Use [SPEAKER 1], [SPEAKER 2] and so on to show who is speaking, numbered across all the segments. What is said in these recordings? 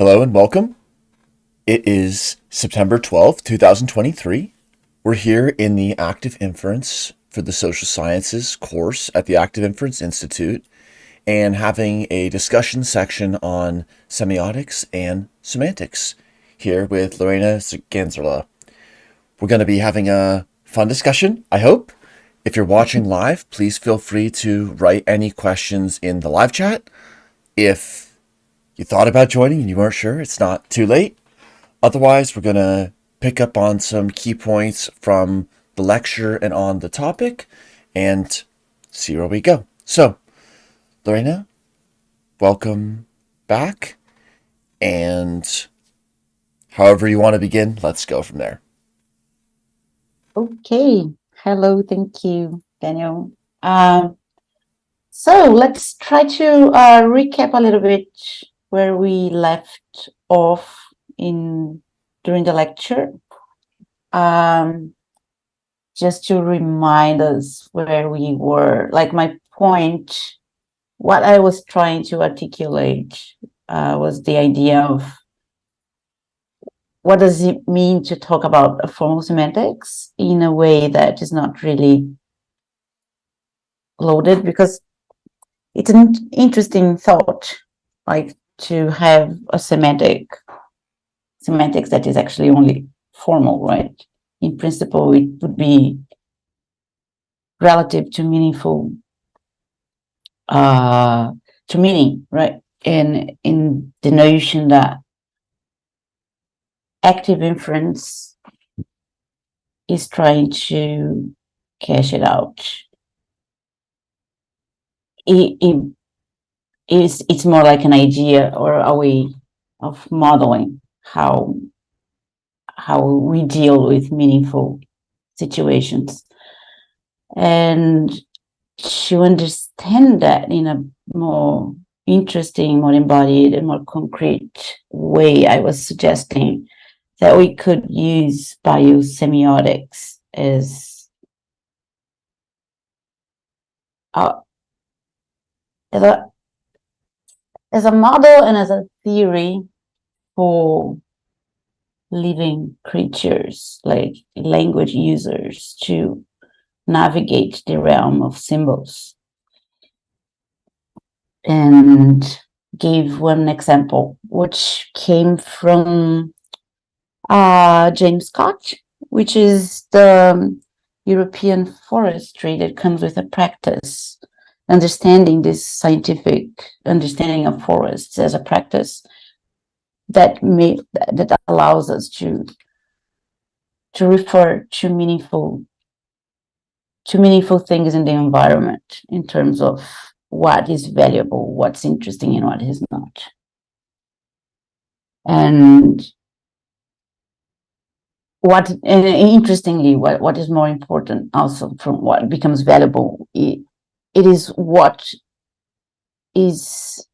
[SPEAKER 1] Hello and welcome. It is September 12th, 2023. We're here in the Active Inference for the Social Sciences course at the Active Inference Institute and having a discussion section on semiotics and semantics here with Lorena Sganzerla. We're going to be having a fun discussion, I hope. If you're watching live, please feel free to write any questions in the live chat. If you thought about joining and you weren't sure, it's not too late. Otherwise, we're going to pick up on some key points from the lecture and on the topic and see where we go. So, Lorena, welcome back. And however you want to begin, let's go from there.
[SPEAKER 2] Okay. Hello. Thank you, Daniel. So let's try to recap a little bit where we left off during the lecture. Just to remind us where we were, like my point, what I was trying to articulate was the idea of what does it mean to talk about a formal semantics in a way that is not really loaded, because it's an interesting thought, like to have a semantics that is actually only formal, right? In principle, it would be relative to meaningful, to meaning, right? And in the notion that active inference is trying to cash it out. It's more like an idea or a way of modeling how we deal with meaningful situations, and to understand that in a more interesting, more embodied, and more concrete way, I was suggesting that we could use biosemiotics as a model and as a theory for living creatures, like language users, to navigate the realm of symbols. And gave one example, which came from James Scott, which is the European forestry that comes with a practice, understanding this scientific understanding of forests as a practice that allows us to refer to meaningful things in the environment in terms of what is valuable, what's interesting, and what is not. And interestingly, what is more important also from what becomes valuable, it is what is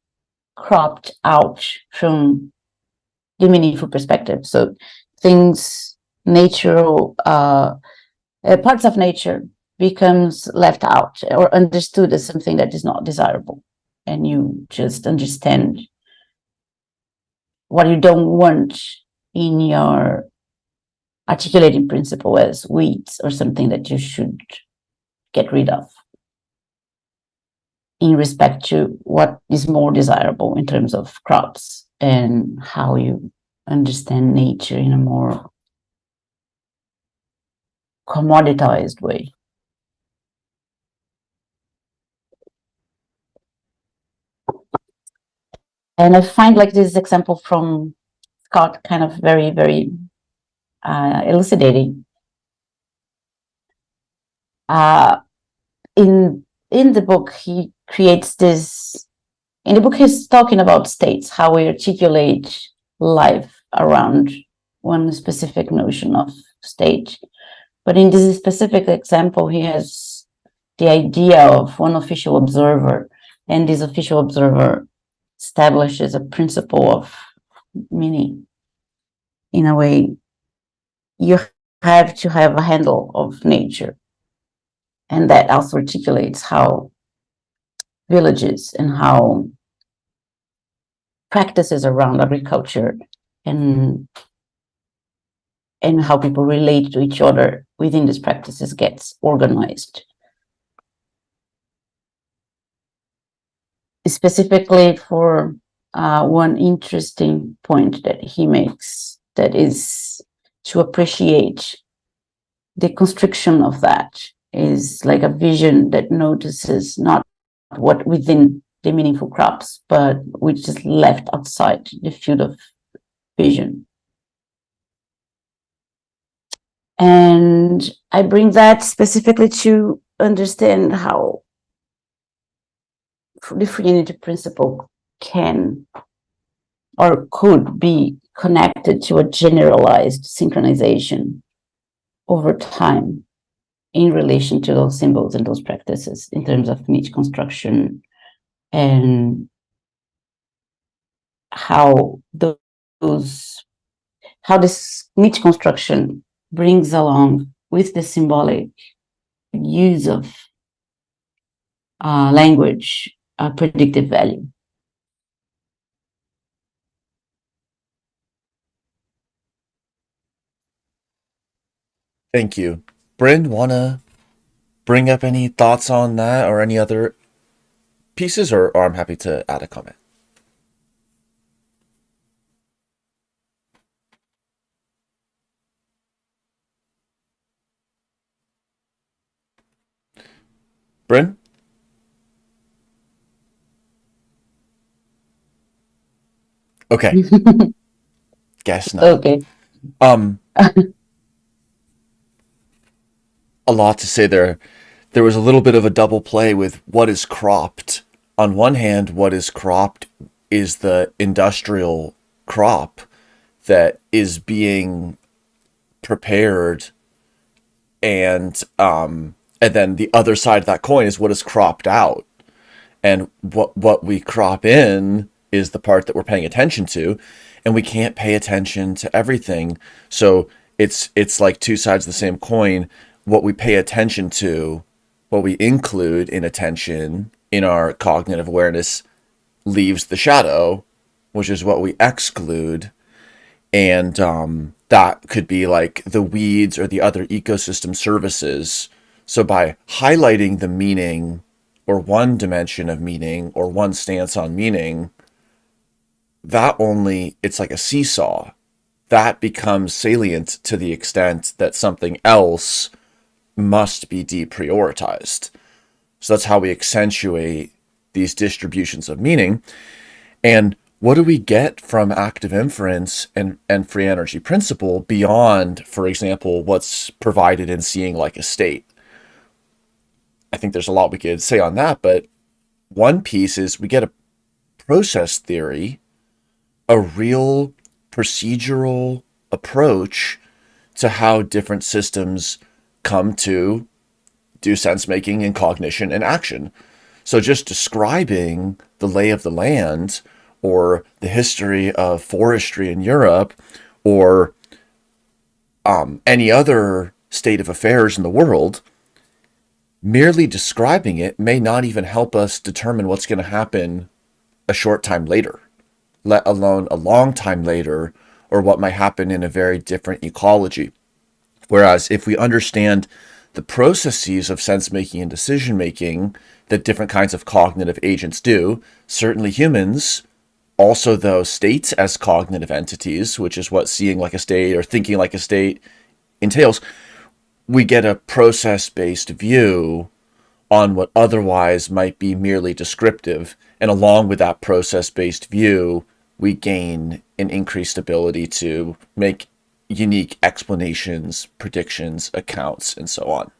[SPEAKER 2] cropped out from the meaningful perspective. So things, natural parts of nature becomes left out or understood as something that is not desirable, and you just understand what you don't want in your articulating principle as weeds or something that you should get rid of, in respect to what is more desirable in terms of crops and how you understand nature in a more commoditized way. And I find like this example from Scott kind of very, very elucidating. In the book, he creates this. In the book, he's talking about states, how we articulate life around one specific notion of state. But in this specific example, he has the idea of one official observer, and this official observer establishes a principle of meaning. In a way, you have to have a handle of nature, and that also articulates how villages and how practices around agriculture and how people relate to each other within these practices gets organized. Specifically for one interesting point that he makes, that is to appreciate the constriction of that is like a vision that notices not what within the meaningful crops, but which is left outside the field of vision. And I bring that specifically to understand how the free energy principle can or could be connected to a generalized synchronization over time in relation to those symbols and those practices in terms of niche construction, and how this niche construction brings along with the symbolic use of language predictive value.
[SPEAKER 1] Thank you. Bryn, wanna bring up any thoughts on that or any other pieces, or I'm happy to add a comment. Bryn? Okay, guess not.
[SPEAKER 2] Okay.
[SPEAKER 1] Um, a lot to say there. There was a little bit of a double play with what is cropped. On one hand, what is cropped is the industrial crop that is being prepared, and then the other side of that coin is what is cropped out. And what we crop in is the part that we're paying attention to, and we can't pay attention to everything. So it's like two sides of the same coin. What we pay attention to, what we include in attention in our cognitive awareness, leaves the shadow, which is what we exclude. And that could be like the weeds or the other ecosystem services. So by highlighting the meaning or one dimension of meaning or one stance on meaning, it's like a seesaw. That becomes salient to the extent that something else must be deprioritized. So that's how we accentuate these distributions of meaning. And what do we get from active inference and free energy principle beyond, for example, what's provided in seeing like a state? I think there's a lot we could say on that, but one piece is we get a process theory, a real procedural approach to how different systems come to do sense making and cognition and action. So just describing the lay of the land or the history of forestry in Europe or any other state of affairs in the world, merely describing it may not even help us determine what's going to happen a short time later, let alone a long time later, or what might happen in a very different ecology. Whereas if we understand the processes of sense making and decision making that different kinds of cognitive agents do, certainly humans, also those states as cognitive entities, which is what seeing like a state or thinking like a state entails, we get a process-based view on what otherwise might be merely descriptive. And along with that process-based view, we gain an increased ability to make unique explanations, predictions, accounts, and so on.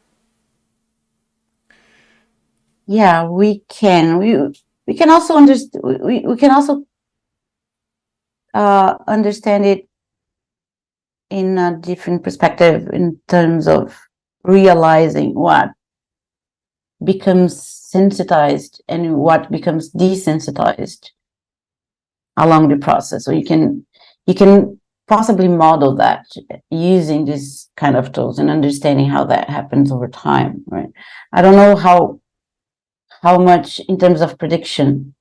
[SPEAKER 2] Yeah, we can. We can also understand. We can also understand it in a different perspective in terms of realizing what becomes sensitized and what becomes desensitized along the process. So you can possibly model that using this kind of tools and understanding how that happens over time, right? I don't know how much in terms of prediction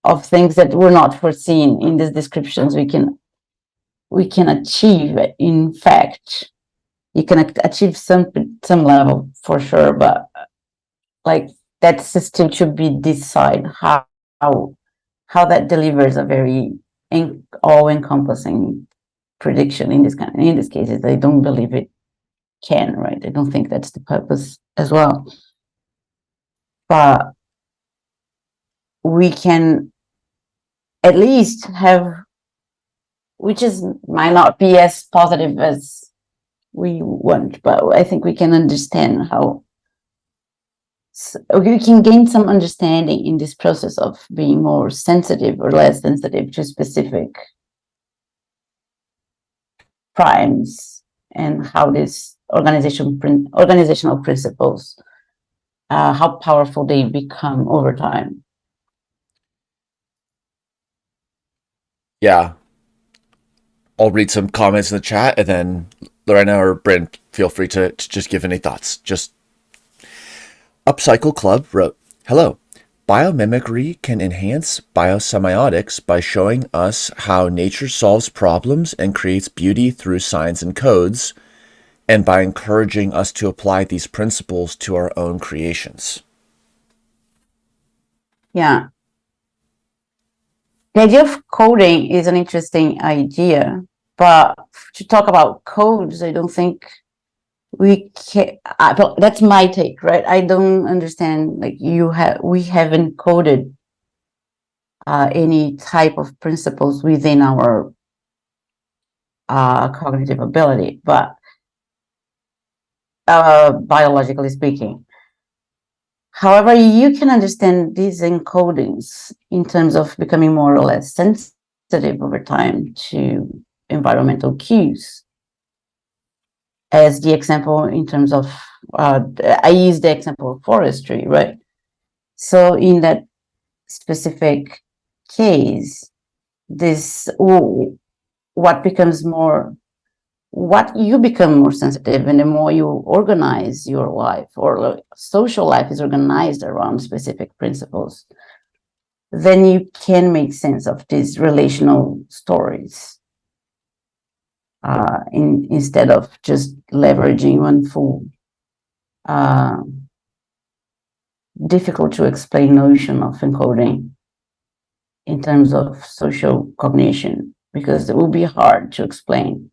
[SPEAKER 2] of things that were not foreseen in these descriptions we can achieve. In fact, you can achieve some level for sure, but like that system should be decide how that delivers a very all-encompassing prediction. In this cases, I don't believe it can, right? I don't think that's the purpose as well. But we can at least have, which is might not be as positive as we want, but I think we can understand how we can gain some understanding in this process of being more sensitive or less sensitive to specific primes, and how this organizational principles, how powerful they become over time.
[SPEAKER 1] Yeah. I'll read some comments in the chat, and then Lorena or Brent, feel free to just give any thoughts. Just Upcycle Club wrote, "Hello. Biomimicry can enhance biosemiotics by showing us how nature solves problems and creates beauty through signs and codes, and by encouraging us to apply these principles to our own creations."
[SPEAKER 2] Yeah. The idea of coding is an interesting idea, but to talk about codes, I don't think we can. That's my take, right? I don't understand. Like we haven't coded any type of principles within our cognitive ability, but biologically speaking. However, you can understand these encodings in terms of becoming more or less sensitive over time to environmental cues. As the example in terms of, I use the example of forestry, right? So in that specific case, what you become more sensitive, and the more you organize your life, or social life is organized around specific principles, then you can make sense of these relational stories, instead of just leveraging one full difficult to explain notion of encoding in terms of social cognition, because it will be hard to explain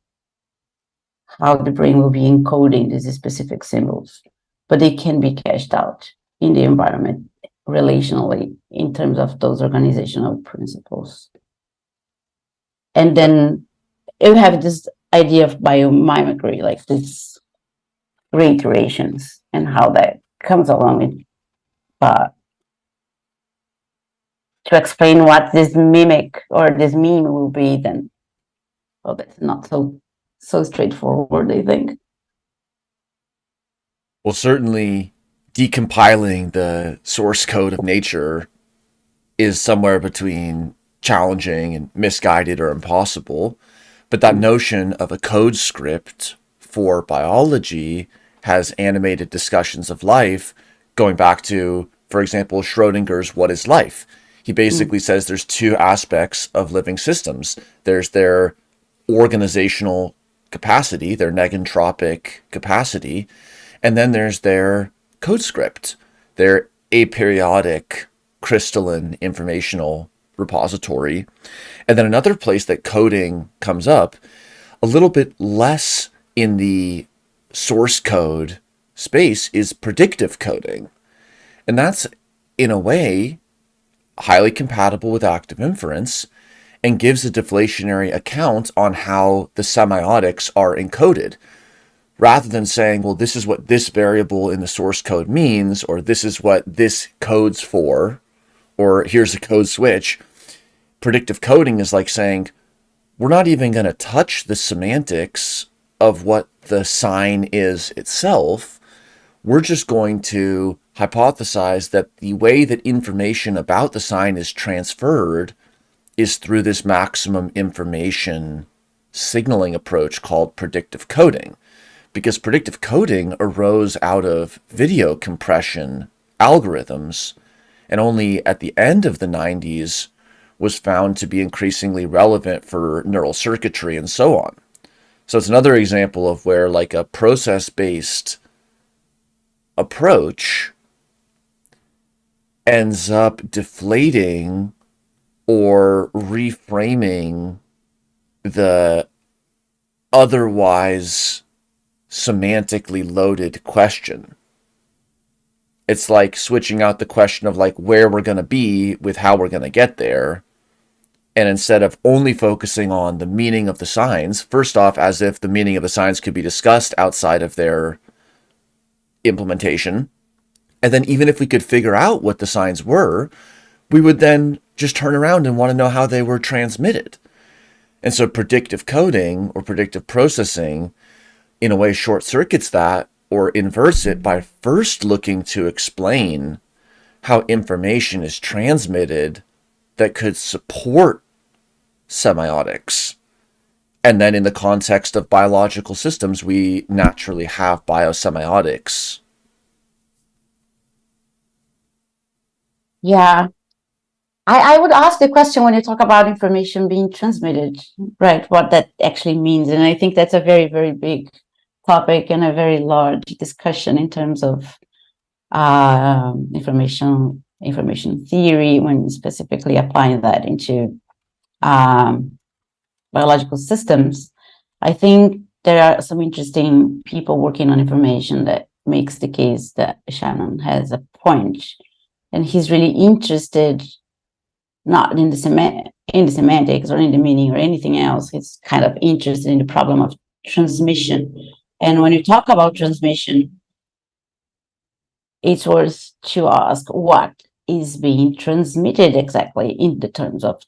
[SPEAKER 2] how the brain will be encoding these specific symbols, but they can be cashed out in the environment relationally in terms of those organizational principles. And then you have this idea of biomimicry, like these reiterations, and how that comes along with to explain what this mimic or this meme will be. Then, well, that's not so straightforward, I think.
[SPEAKER 1] Well, certainly decompiling the source code of nature is somewhere between challenging and misguided or impossible. But that notion of a code script for biology has animated discussions of life, going back to, for example, Schrodinger's What is Life? He basically says there's two aspects of living systems. There's their organizational capacity, their negentropic capacity, and then there's their code script, their aperiodic crystalline informational repository. And then another place that coding comes up, a little bit less in the source code space, is predictive coding. And that's, in a way, highly compatible with active inference, and gives a deflationary account on how the semiotics are encoded, rather than saying, well, this is what this variable in the source code means, or this is what this codes for, or here's a code switch. Predictive coding is like saying, we're not even going to touch the semantics of what the sign is itself. We're just going to hypothesize that the way that information about the sign is transferred is through this maximum information signaling approach called predictive coding. Because predictive coding arose out of video compression algorithms, and only at the end of the 90s was found to be increasingly relevant for neural circuitry and so on. So it's another example of where like a process-based approach ends up deflating or reframing the otherwise semantically loaded question. It's like switching out the question of like where we're going to be with how we're going to get there. And instead of only focusing on the meaning of the signs, first off, as if the meaning of the signs could be discussed outside of their implementation. And then even if we could figure out what the signs were, we would then just turn around and want to know how they were transmitted. And so predictive coding or predictive processing in a way short circuits that or inverts it by first looking to explain how information is transmitted that could support semiotics. And then in the context of biological systems, we naturally have biosemiotics.
[SPEAKER 2] Yeah. I would ask the question when you talk about information being transmitted, right, what that actually means. And I think that's a very, very big topic and a very large discussion in terms of information theory, when specifically applying that into biological systems. I think there are some interesting people working on information that makes the case that Shannon has a point, and he's really interested not in the semantics or in the meaning or anything else. He's kind of interested in the problem of transmission. And when you talk about transmission, it's worth to ask what is being transmitted exactly in the terms of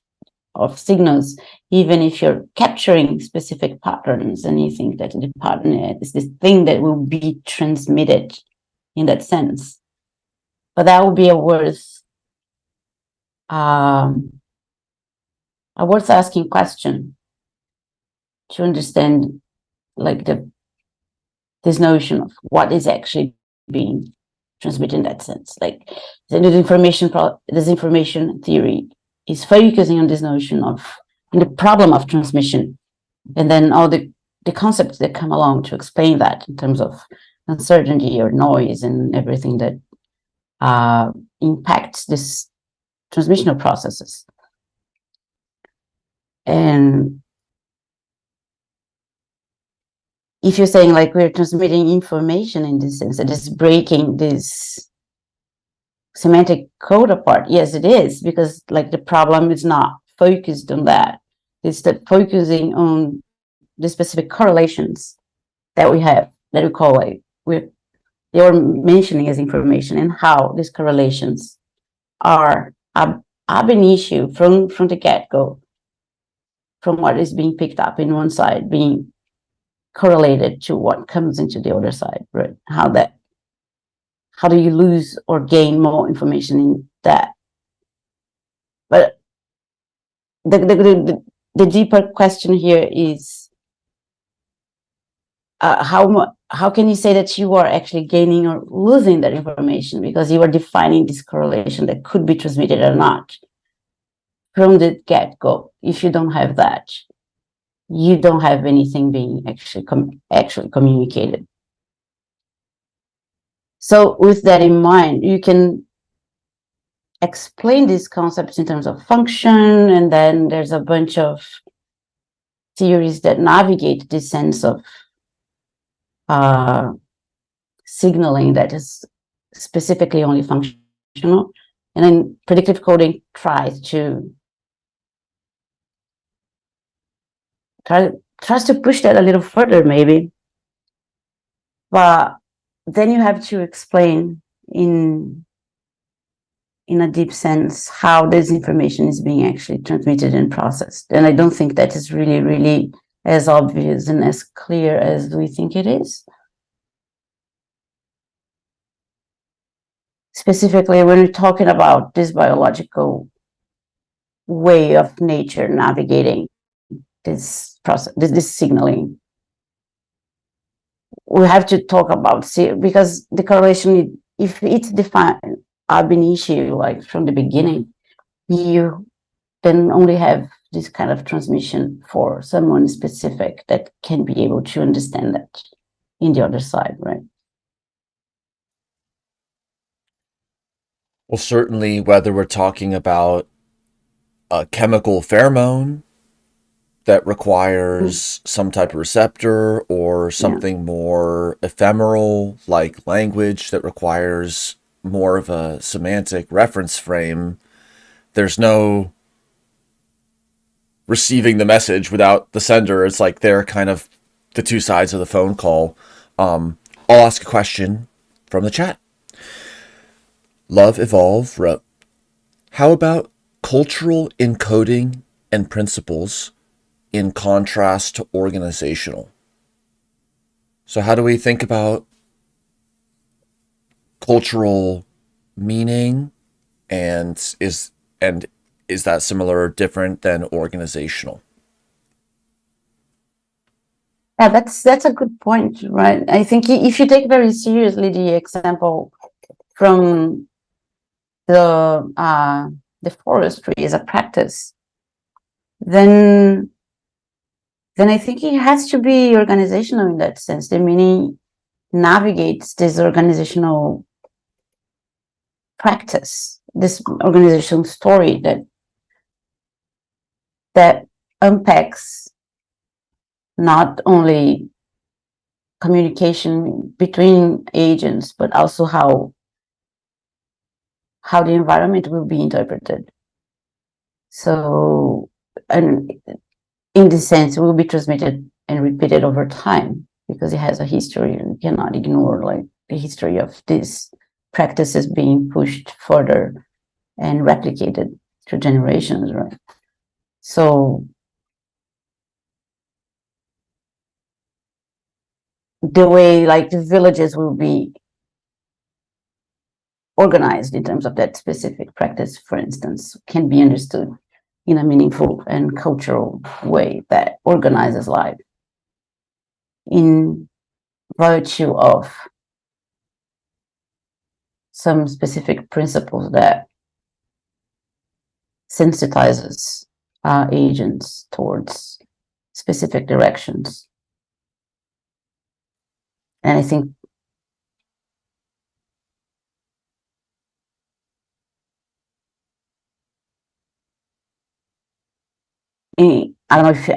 [SPEAKER 2] signals, even if you're capturing specific patterns and you think that the pattern is this thing that will be transmitted in that sense. But that would be a worth asking question to understand, like this notion of what is actually being transmitted in that sense. Like the information theory is focusing on this notion of the problem of transmission, and then all the concepts that come along to explain that in terms of uncertainty or noise and everything that impacts this transmissional processes. And if you're saying like we're transmitting information in this sense, that is breaking this semantic code apart, yes, it is, because like the problem is not focused on that. It's that focusing on the specific correlations that we have, that we call like they were mentioning as information, and how these correlations are ab initio from the get-go, from what is being picked up in one side being correlated to what comes into the other side, right? How do you lose or gain more information in that? But the deeper question here is how can you say that you are actually gaining or losing that information, because you are defining this correlation that could be transmitted or not from the get-go. If you don't have that, you don't have anything being actually communicated. So with that in mind, you can explain these concepts in terms of function, and then there's a bunch of theories that navigate this sense of signaling that is specifically only functional. And then predictive coding tries to push that a little further, maybe. But then you have to explain in a deep sense how this information is being actually transmitted and processed. And I don't think that is really, really as obvious and as clear as we think it is. Specifically, when we're talking about this biological way of nature navigating this process, this signaling, we have to talk about, because the correlation, if it's defined ab initio, like from the beginning, the then only have this kind of transmission for someone specific that can be able to understand that in the other side, right?
[SPEAKER 1] Well, certainly, whether we're talking about a chemical pheromone that requires some type of receptor, or
[SPEAKER 2] Yeah.
[SPEAKER 1] something more ephemeral like language that requires more of a semantic reference frame, there's no receiving the message without the sender. It's like they're kind of the two sides of the phone call. I'll ask a question from the chat. Love Evolve wrote, how about cultural encoding and principles in contrast to organizational? So how do we think about cultural meaning, and is that similar or different than organizational?
[SPEAKER 2] Yeah, that's a good point, right? I think if you take very seriously the example from the forestry as a practice, then I think it has to be organizational in that sense. The meaning navigates this organizational practice, this organizational story that unpacks not only communication between agents, but also how the environment will be interpreted. So, and in this sense, it will be transmitted and repeated over time because it has a history, and you cannot ignore like the history of these practices being pushed further and replicated through generations, right? So the way like the villages will be organized in terms of that specific practice, for instance, can be understood in a meaningful and cultural way that organizes life in virtue of some specific principles that sensitizes agents towards specific directions. And I think I don't know if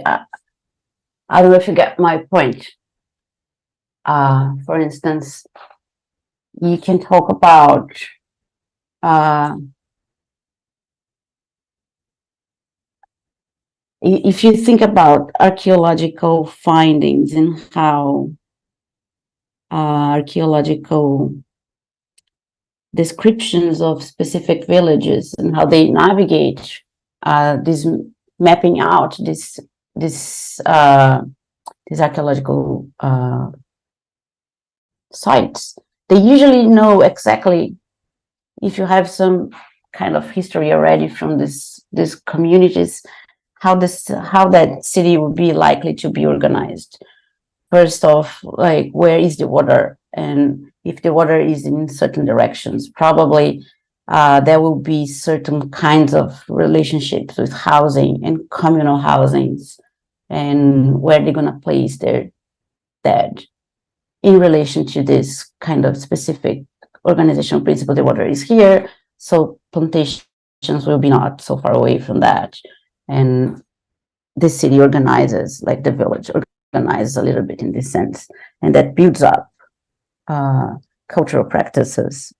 [SPEAKER 2] I don't know if you get my point. For instance, you can talk about if you think about archaeological findings and how archaeological descriptions of specific villages and how they navigate this mapping out this archaeological sites, they usually know exactly, if you have some kind of history already from these communities, how that city would be likely to be organized. First off, like, where is the water? And if the water is in certain directions, probably there will be certain kinds of relationships with housing and communal housings, and where they're going to place their dead in relation to this kind of specific organizational principle. The water is here, so plantations will be not so far away from that. And the city organizes, like the village organizes a little bit in this sense, and that builds up cultural practices,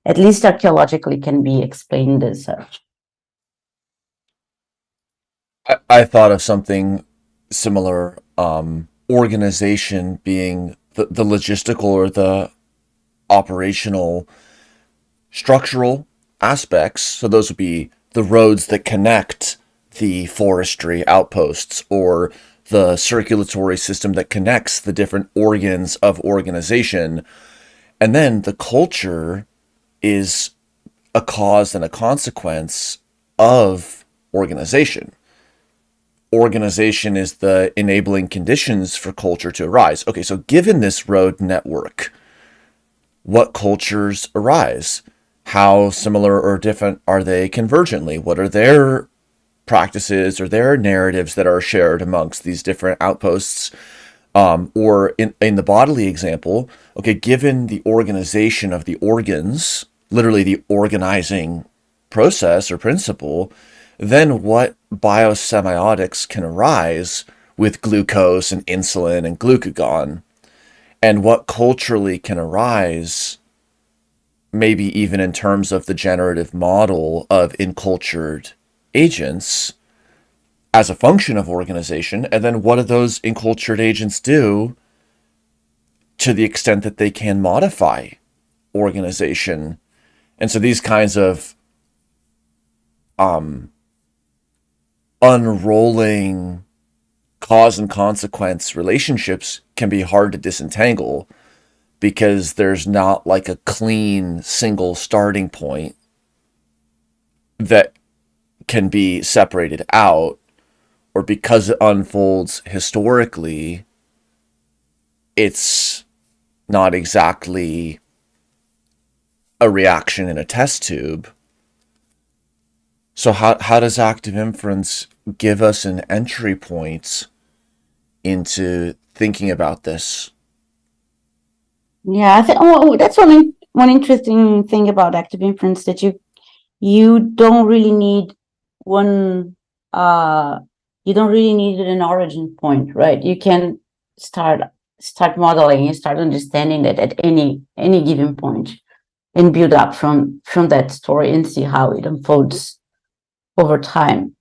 [SPEAKER 2] at least archaeologically, can be explained as such.
[SPEAKER 1] I thought of something similar, organization being the logistical or the operational structural aspects. So those would be the roads that connect the forestry outposts, or the circulatory system that connects the different organs of organization. And then the culture is a cause and a consequence of organization. Organization is the enabling conditions for culture to arise. Okay, so given this road network, what cultures arise? How similar or different are they convergently? What are their practices or there are narratives that are shared amongst these different outposts. Or in the bodily example, okay, given the organization of the organs, literally the organizing process or principle, then what biosemiotics can arise with glucose and insulin and glucagon, and what culturally can arise, maybe even in terms of the generative model of encultured agents as a function of organization, and then what do those encultured agents do to the extent that they can modify organization. And so these kinds of unrolling cause and consequence relationships can be hard to disentangle because there's not like a clean single starting point that can be separated out, or because it unfolds historically, it's not exactly a reaction in a test tube. So how does active inference give us an entry point into thinking about this?
[SPEAKER 2] Yeah, I think that's one interesting thing about active inference, that you don't really need one you don't really need an origin point, right? You can start modeling and start understanding that at any given point, and build up from that story and see how it unfolds over time.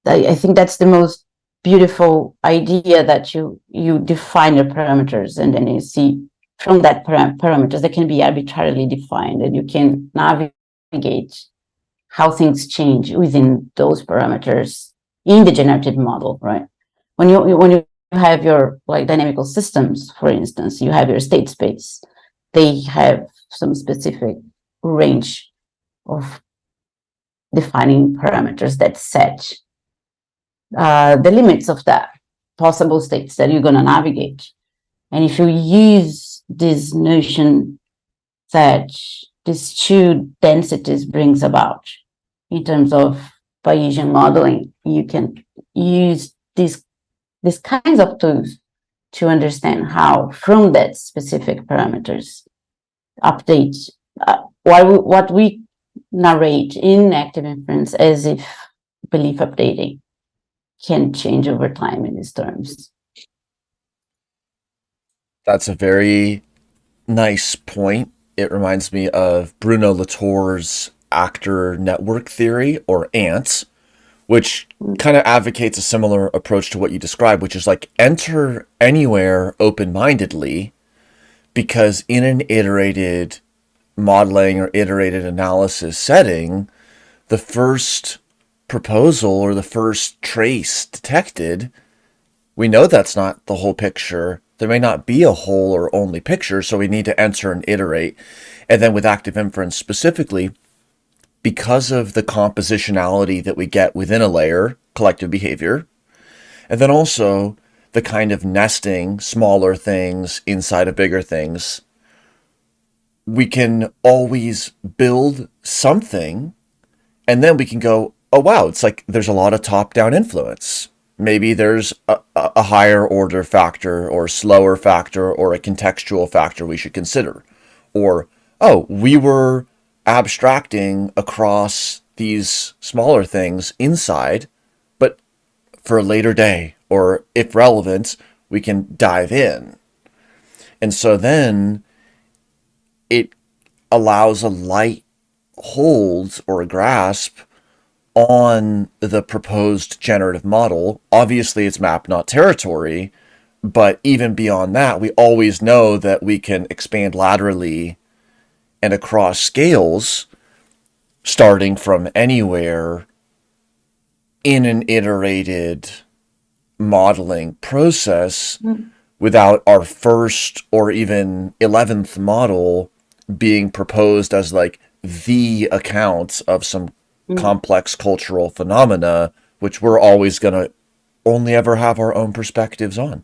[SPEAKER 2] I think that's the most beautiful idea, that you define the parameters, and then you see from that parameters that can be arbitrarily defined, and you can navigate how things change within those parameters in the generative model, right? When you have your like dynamical systems, for instance, you have your state space. They have some specific range of defining parameters that set the limits of that possible states that you're going to navigate. And if you use this notion that these two densities brings about in terms of Bayesian modeling, you can use these kinds of tools to understand how, from that specific parameters, update what we narrate in active inference as if belief updating can change over time in these terms.
[SPEAKER 1] That's a very nice point. It reminds me of Bruno Latour's actor network theory, or ANTS, which kind of advocates a similar approach to what you described, which is like enter anywhere open-mindedly, because in an iterated modeling or iterated analysis setting, the first proposal or the first trace detected, we know that's not the whole picture. There may not be a whole or only picture, so we need to enter and iterate. And then with active inference specifically, because of the compositionality that we get within a layer, collective behavior, and then also the kind of nesting smaller things inside of bigger things, we can always build something, and then we can go, oh wow, it's like there's a lot of top-down influence. Maybe there's a higher order factor or slower factor or a contextual factor we should consider. Or, oh, we were abstracting across these smaller things inside, but for a later day, or if relevant, we can dive in. And so then it allows a light hold or a grasp on the proposed generative model. Obviously, it's map, not territory, but even beyond that, we always know that we can expand laterally and across scales, starting from anywhere in an iterated modeling process without our first or even 11th model being proposed as like the account of some complex cultural phenomena, which we're always going to only ever have our own perspectives on.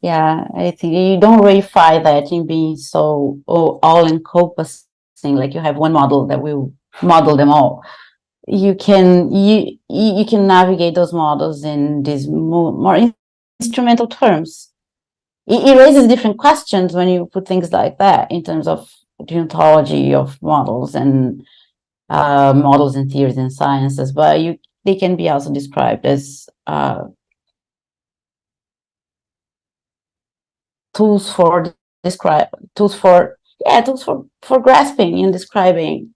[SPEAKER 2] Yeah, I think you don't reify that in being so all encompassing, like you have one model that will model them all. you can navigate those models in these more instrumental terms. It raises different questions when you put things like that in terms of the ontology of models and models and theories in sciences, but they can be also described as tools for grasping and describing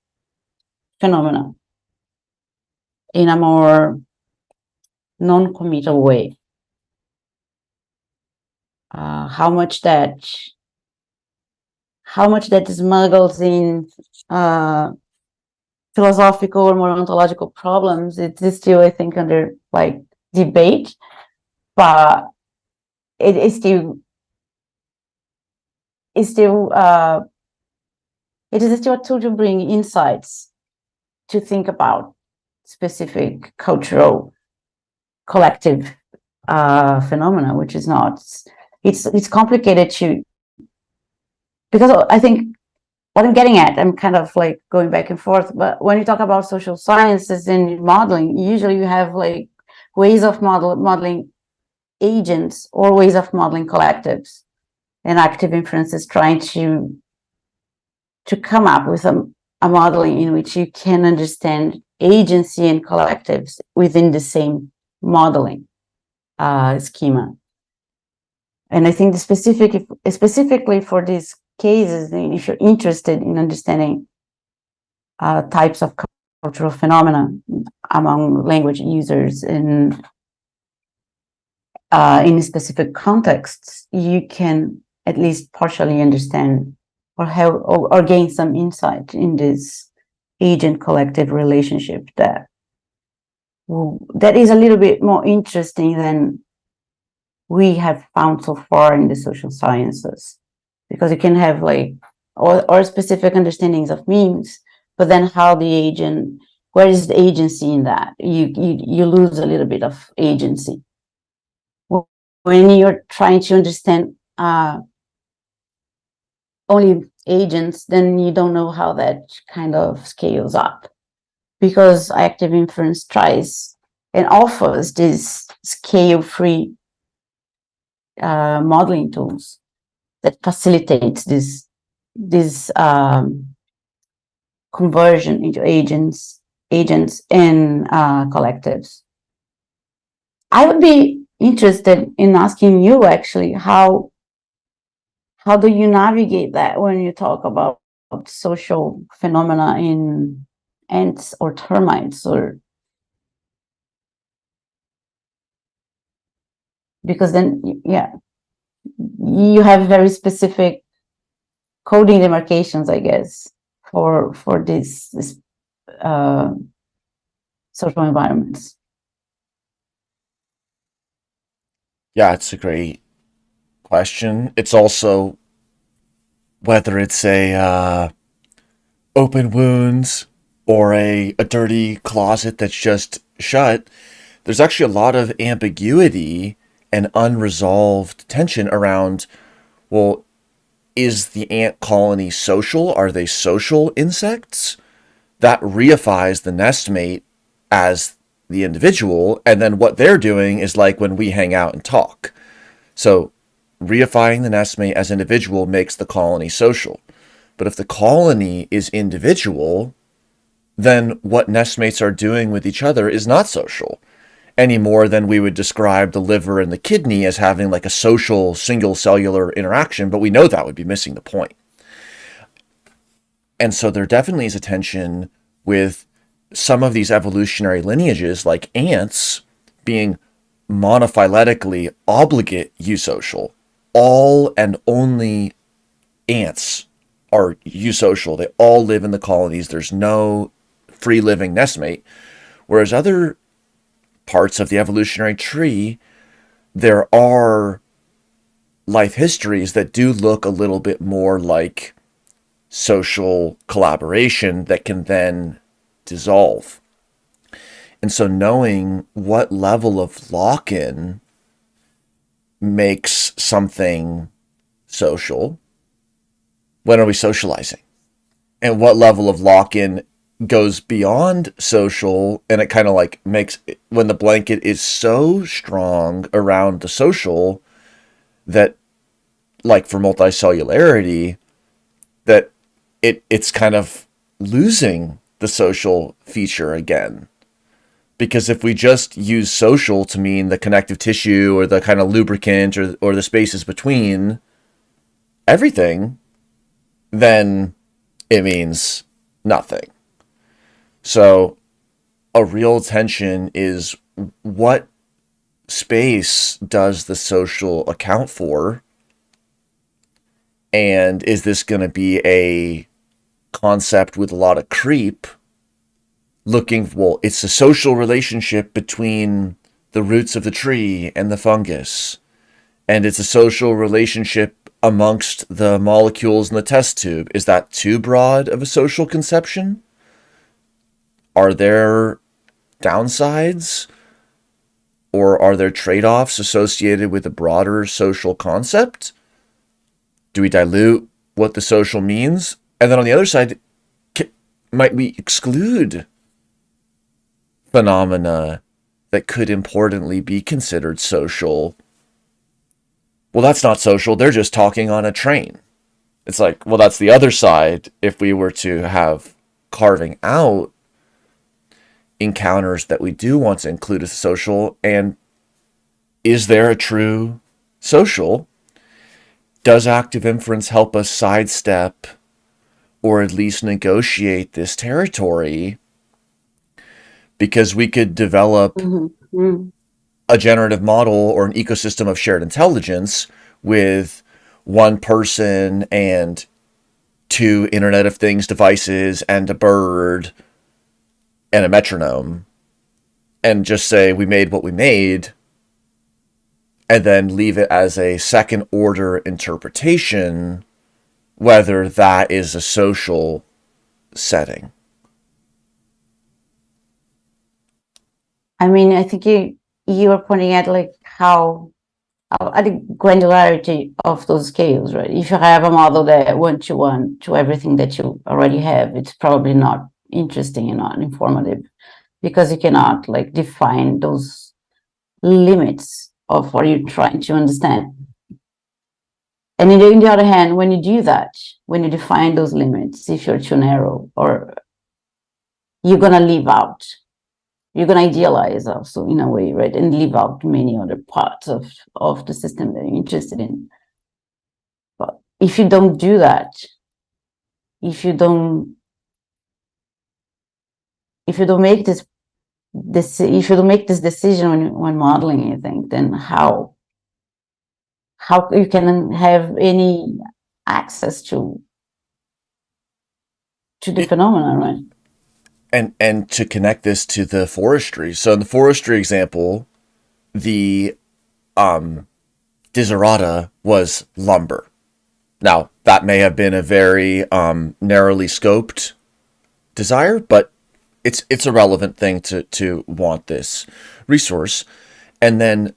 [SPEAKER 2] phenomena in a more non-committal way. How much that smuggles in philosophical or more ontological problems, it is still, I think, under like debate, but it is still a tool to bring insights to think about specific cultural collective phenomena, which is not, it's complicated because I think what I'm getting at, I'm kind of like going back and forth, but when you talk about social sciences and modeling, usually you have like ways of modeling agents or ways of modeling collectives, and active inference is trying to come up with a modeling in which you can understand agency and collectives within the same modeling schema. And I think specifically for these cases, if you're interested in understanding types of cultural phenomena among language users in specific contexts, you can at least partially understand or gain some insight in this agent collective relationship that is a little bit more interesting than we have found so far in the social sciences, because you can have like or specific understandings of means, but then how the agent, where is the agency in that? You lose a little bit of agency when you're trying to understand only agents. Then you don't know how that kind of scales up, because active inference tries and offers these scale-free modeling tools that facilitates this conversion into agents and collectives. I would be interested in asking you actually, how do you navigate that when you talk about social phenomena in ants or termites, or because then you have very specific coding demarcations, I guess, for this social environments.
[SPEAKER 1] Yeah, it's a great question. It's also whether it's a open wounds or a dirty closet that's just shut. There's actually a lot of ambiguity and unresolved tension around, well, is the ant colony social? Are they social insects? That reifies the nestmate as the individual, and then what they're doing is like when we hang out and talk. So reifying the nestmate as individual makes the colony social. But if the colony is individual, then what nestmates are doing with each other is not social, any more than we would describe the liver and the kidney as having like a social single cellular interaction, but we know that would be missing the point. And so there definitely is a tension with some of these evolutionary lineages, like ants, being monophyletically obligate eusocial. All and only ants are eusocial. They all live in the colonies. There's no free living nestmate. Whereas other parts of the evolutionary tree, there are life histories that do look a little bit more like social collaboration that can then dissolve. And so knowing what level of lock-in makes something social, when are we socializing? And what level of lock-in goes beyond social, and it kind of like makes, when the blanket is so strong around the social that, like for multicellularity, that it's kind of losing the social feature again. Because if we just use social to mean the connective tissue or the kind of lubricant or the spaces between everything, then it means nothing. So a real tension is, what space does the social account for? And is this going to be a concept with a lot of creep? Well, it's a social relationship between the roots of the tree and the fungus. And it's a social relationship amongst the molecules in the test tube. Is that too broad of a social conception? Are there downsides? Or are there trade-offs associated with a broader social concept? Do we dilute what the social means? And then on the other side, might we exclude phenomena that could importantly be considered social? Well, that's not social. They're just talking on a train. It's like, well, that's the other side. If we were to have carving out encounters that we do want to include as social, and is there a true social? Does active inference help us sidestep or at least negotiate this territory? Because we could develop a generative model or an ecosystem of shared intelligence with one person and two Internet of Things devices and a bird and a metronome, and just say we made what we made, and then leave it as a second order interpretation, whether that is a social setting.
[SPEAKER 2] I mean, I think you are pointing at like how at the granularity of those scales, right? If you have a model that one-to-one to everything that you already have, it's probably not interesting and not informative, because you cannot like define those limits of what you're trying to understand. And on the other hand, when you do that, when you define those limits, if you're too narrow, or you're gonna leave out, you're gonna idealize also in a way, right? And leave out many other parts of the system that you're interested in. But if you don't do that, if you don't make this if you don't make this decision when modeling anything, then how you can have any access to the phenomenon, right?
[SPEAKER 1] And to connect this to the forestry. So in the forestry example, the desiderata was lumber. Now, that may have been a very narrowly scoped desire, but it's a relevant thing to want this resource. And then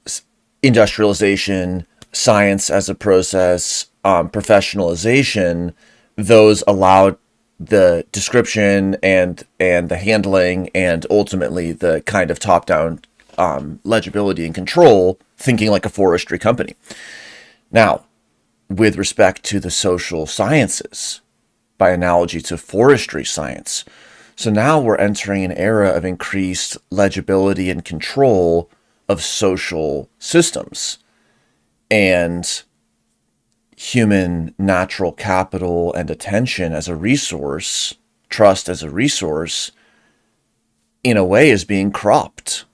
[SPEAKER 1] industrialization, science as a process, professionalization, those allowed the description and the handling and ultimately the kind of top-down legibility and control, thinking like a forestry company. Now, with respect to the social sciences, by analogy to forestry science, so now we're entering an era of increased legibility and control of social systems, and human natural capital and attention as a resource, trust as a resource, in a way is being cropped,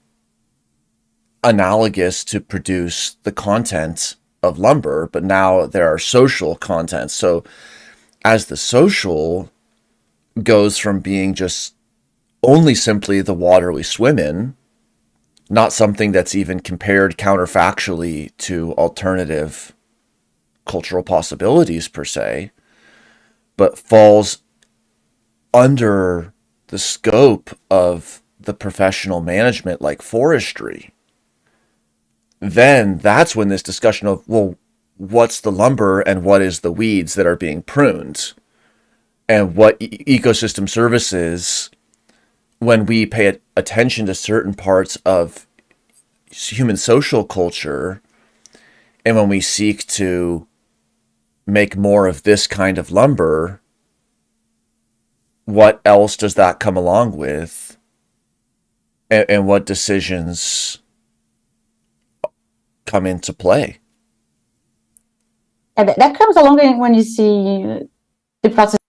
[SPEAKER 1] analogous to produce the content of lumber, but now there are social contents. So as the social goes from being just only simply the water we swim in, not something that's even compared counterfactually to alternative cultural possibilities per se, but falls under the scope of the professional management like forestry, then that's when this discussion of, well, what's the lumber and what is the weeds that are being pruned, and what ecosystem services when we pay attention to certain parts of human social culture, and when we seek to make more of this kind of lumber, what else does that come along with? And what decisions come into play?
[SPEAKER 2] And that comes along when you see the process.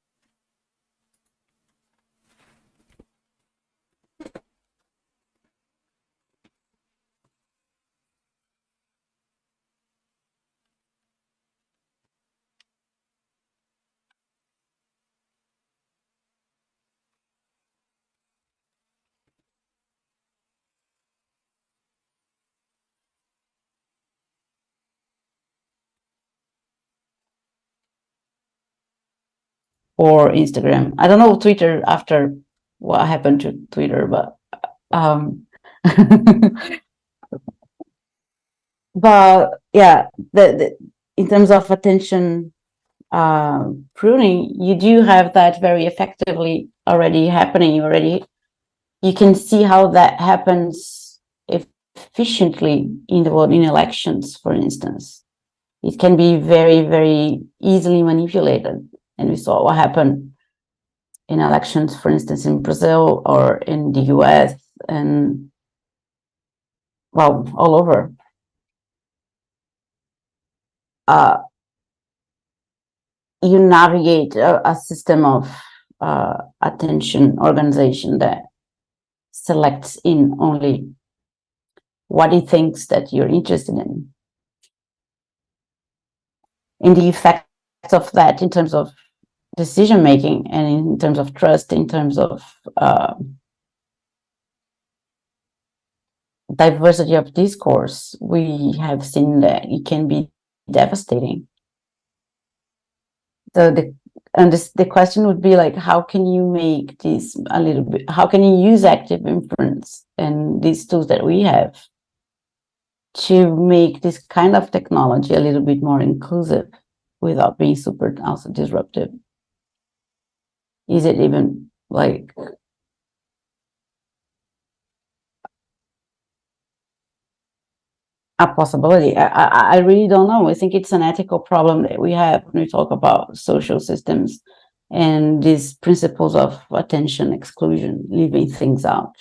[SPEAKER 2] Or Instagram. I don't know Twitter after what happened to Twitter, but but yeah, the in terms of attention pruning, you do have that very effectively already happening. Already, you can see how that happens efficiently in the world in elections, for instance. It can be very, very easily manipulated, and we saw what happened in elections, for instance, in Brazil or in the US, and well, all over. You navigate a system of attention organization that selects in only what it thinks that you're interested in. And the effects of that in terms of decision making and in terms of trust, in terms of diversity of discourse, we have seen that it can be devastating. So the question would be like, how can you make this a little bit, how can you use active inference and these tools that we have to make this kind of technology a little bit more inclusive without being super also disruptive? Is it even like a possibility? I really don't know. I think it's an ethical problem that we have when we talk about social systems and these principles of attention exclusion, leaving things out.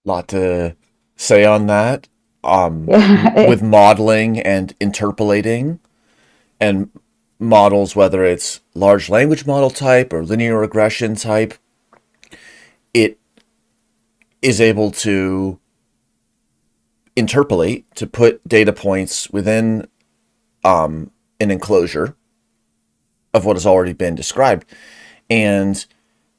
[SPEAKER 1] Lot to say on that.
[SPEAKER 2] Yeah.
[SPEAKER 1] With modeling and interpolating, and models, whether it's large language model type or linear regression type, it is able to interpolate, to put data points within an enclosure of what has already been described. And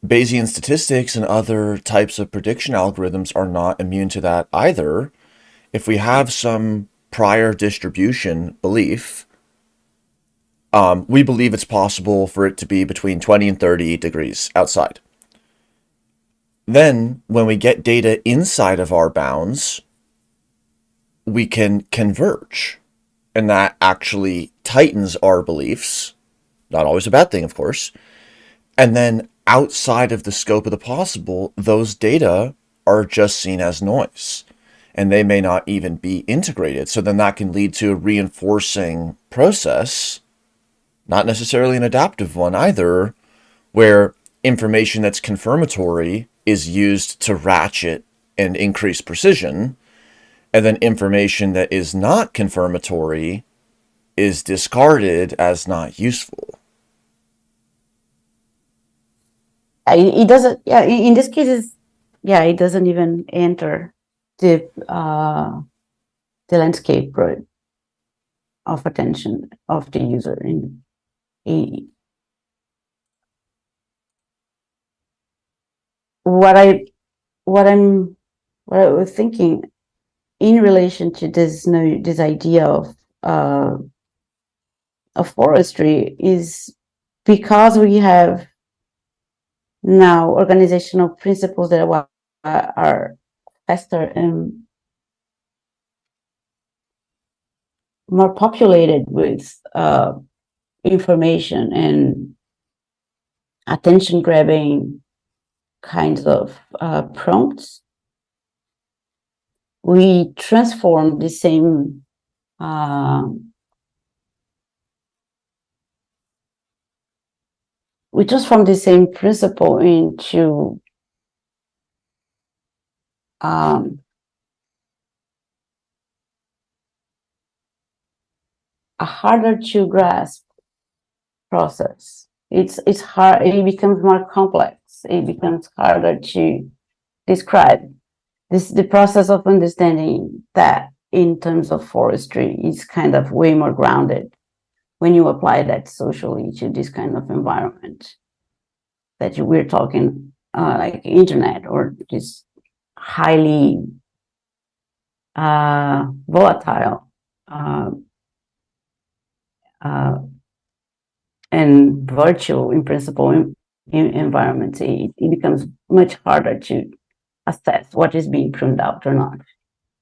[SPEAKER 1] Bayesian statistics and other types of prediction algorithms are not immune to that either. If we have some prior distribution belief, we believe it's possible for it to be between 20 and 30 degrees outside. Then, when we get data inside of our bounds, we can converge. And that actually tightens our beliefs. Not always a bad thing, of course. And then outside of the scope of the possible, those data are just seen as noise. And they may not even be integrated. So then that can lead to a reinforcing process, not necessarily an adaptive one either, where information that's confirmatory is used to ratchet and increase precision, and then information that is not confirmatory is discarded as not useful.
[SPEAKER 2] It doesn't, yeah, in this case, yeah, it doesn't even enter the landscape, right, of attention of the user. What I was thinking in relation to this idea of forestry is because we have now organizational principles that are faster and more populated with information and attention grabbing kinds of prompts, we transform the same principle into a harder to grasp process. It's hard. It becomes more complex. It becomes harder to describe. The process of understanding that in terms of forestry is kind of way more grounded when you apply that socially to this kind of environment that we're talking like internet or this highly volatile and virtual in principle in environments. It becomes much harder to assess what is being pruned out or not.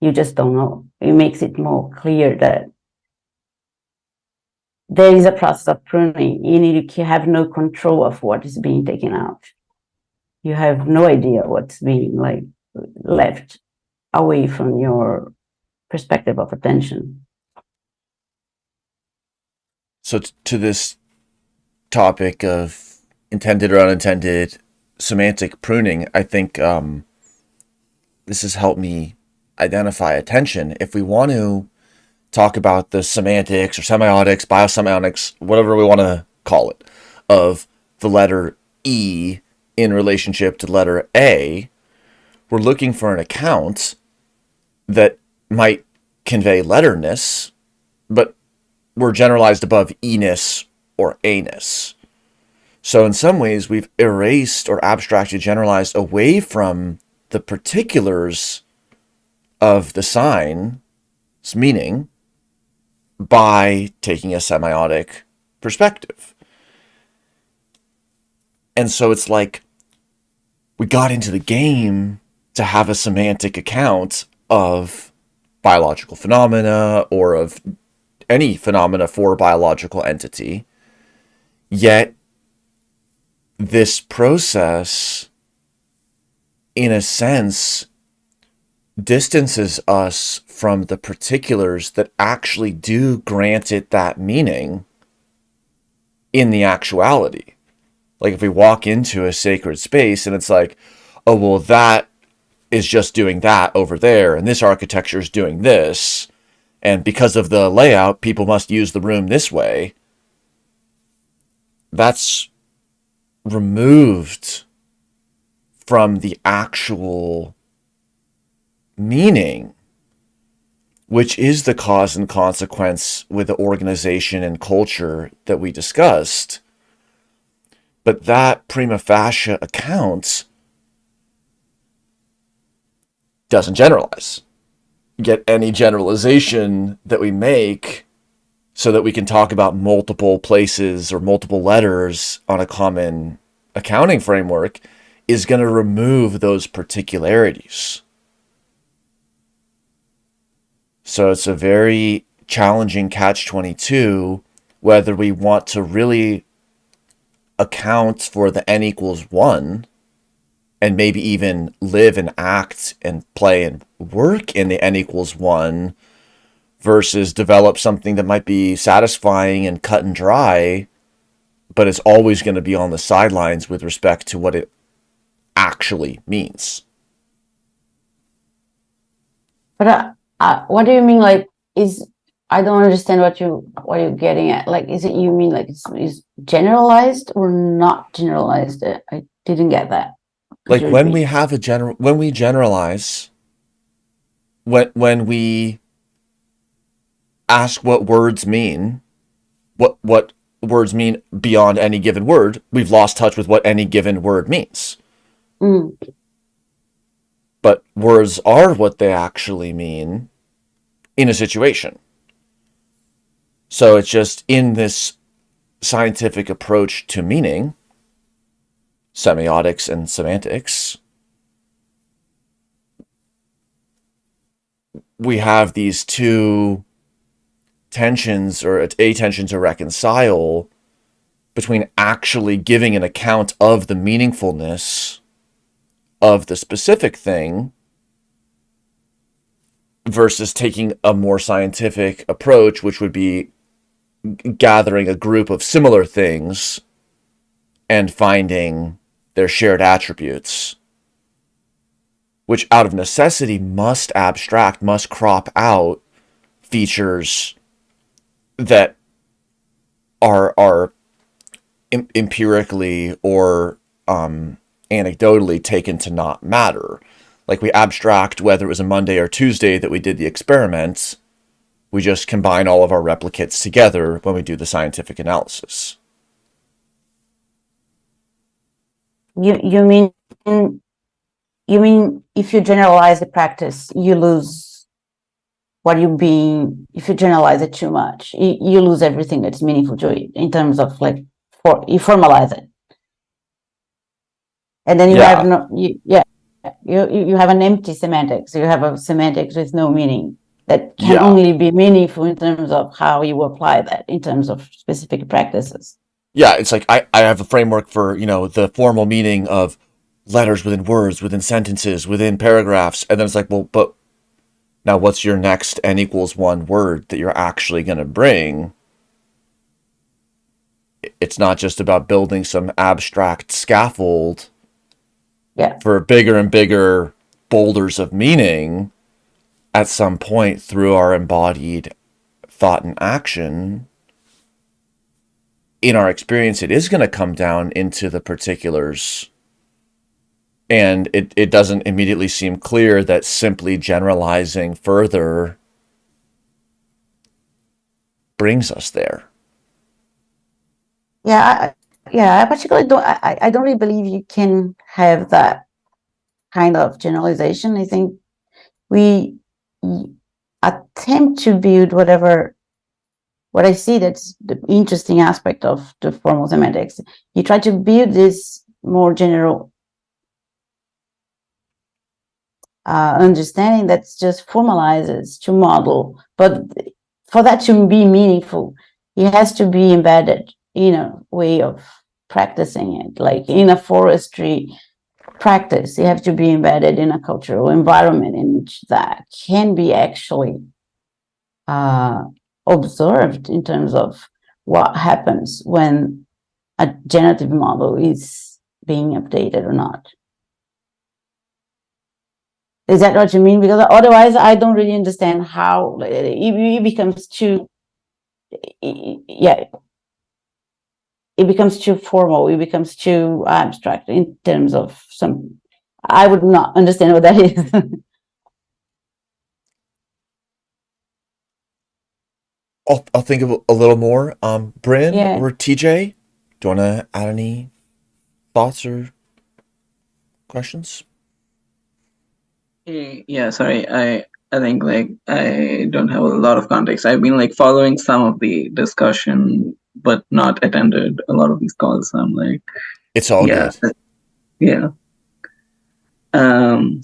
[SPEAKER 2] You just don't know. It makes it more clear that there is a process of pruning. You have no control of what is being taken out. You have no idea what's being like left away from your perspective of attention.
[SPEAKER 1] So to this topic of intended or unintended semantic pruning, I think this has helped me identify attention. If we want to talk about the semantics or semiotics, biosemiotics, whatever we want to call it, of the letter E in relationship to letter A, we're looking for an account that might convey letterness, but we're generalized above E-ness or A-ness. So in some ways, we've erased or abstracted generalized away from the particulars of the sign's meaning by taking a semiotic perspective. And so it's like we got into the game to have a semantic account of biological phenomena or of any phenomena for a biological entity. Yet this process, in a sense, distances us from the particulars that actually do grant it that meaning in the actuality. Like if we walk into a sacred space and it's like, oh, well, that is just doing that over there, and this architecture is doing this, and because of the layout, people must use the room this way. That's removed from the actual meaning, which is the cause and consequence with the organization and culture that we discussed. But that prima facie account doesn't generalize. Yet any generalization that we make so that we can talk about multiple places or multiple letters on a common accounting framework is going to remove those particularities. So it's a very challenging catch-22 whether we want to really account for the n equals 1 and maybe even live and act and play and work in the n equals 1 versus develop something that might be satisfying and cut and dry, but it's always going to be on the sidelines with respect to what it actually means.
[SPEAKER 2] But what do you mean? Like, I don't understand what you're getting at. Like, is it you mean like it's generalized or not generalized? I didn't get that.
[SPEAKER 1] Like when we have when we generalize, when we ask what words mean, what words mean beyond any given word, we've lost touch with what any given word means.
[SPEAKER 2] Mm.
[SPEAKER 1] But words are what they actually mean in a situation. So it's just in this scientific approach to meaning, semiotics and semantics, we have these two tensions or a tension to reconcile between actually giving an account of the meaningfulness of the specific thing versus taking a more scientific approach, which would be gathering a group of similar things and finding their shared attributes, which out of necessity must abstract, must crop out features that are empirically or anecdotally taken to not matter. Like we abstract whether it was a Monday or Tuesday that we did the experiments. We just combine all of our replicates together when we do the scientific analysis.
[SPEAKER 2] You mean if you generalize the practice, you lose what you being. If you generalize it too much, you lose everything that's meaningful to it in terms of like you formalize it, and then you have no. You have an empty semantics. You have a semantics with no meaning that can only be meaningful in terms of how you apply that in terms of specific practices.
[SPEAKER 1] Yeah, it's like I have a framework for, the formal meaning of letters within words, within sentences, within paragraphs. And then it's like, well, but now what's your next n equals 1 word that you're actually going to bring? It's not just about building some abstract scaffold for bigger and bigger boulders of meaning. At some point through our embodied thought and action, in our experience, it is going to come down into the particulars. And it doesn't immediately seem clear that simply generalizing further brings us there.
[SPEAKER 2] I particularly don't. I don't really believe you can have that kind of generalization. I think we attempt to build what I see that's the interesting aspect of the formal semantics. You try to build this more general understanding that just formalizes to model, but for that to be meaningful, it has to be embedded in a way of practicing it, like in a forestry practice. You have to be embedded in a cultural environment in which that can be actually observed in terms of what happens when a generative model is being updated or not. Is that what you mean? Because otherwise, I don't really understand how it becomes too. It becomes too formal. It becomes too abstract in terms of some. I would not understand what that is.
[SPEAKER 1] I'll think of a little more. Bryn
[SPEAKER 2] Yeah.
[SPEAKER 1] or TJ, do you want to add any thoughts or questions?
[SPEAKER 3] Yeah, sorry. I think like I don't have a lot of context. I've been like following some of the discussion, but not attended a lot of these calls. So I'm like,
[SPEAKER 1] it's all good.
[SPEAKER 3] Yeah. I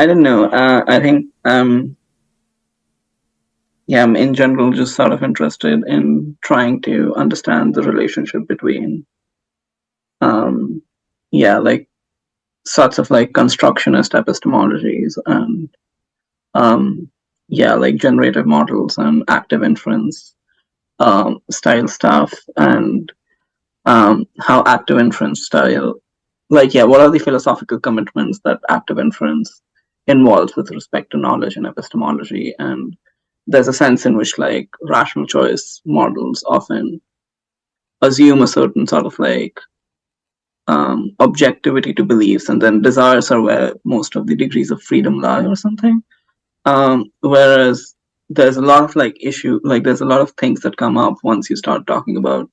[SPEAKER 3] don't know. I think I'm in general just sort of interested in trying to understand the relationship between like sorts of like constructionist epistemologies and like generative models and active inference style stuff, and how active inference style, what are the philosophical commitments that active inference involves with respect to knowledge and epistemology. And there's a sense in which like rational choice models often assume a certain sort of like objectivity to beliefs, and then desires are where most of the degrees of freedom lie or something. Whereas there's a lot of there's a lot of things that come up once you start talking about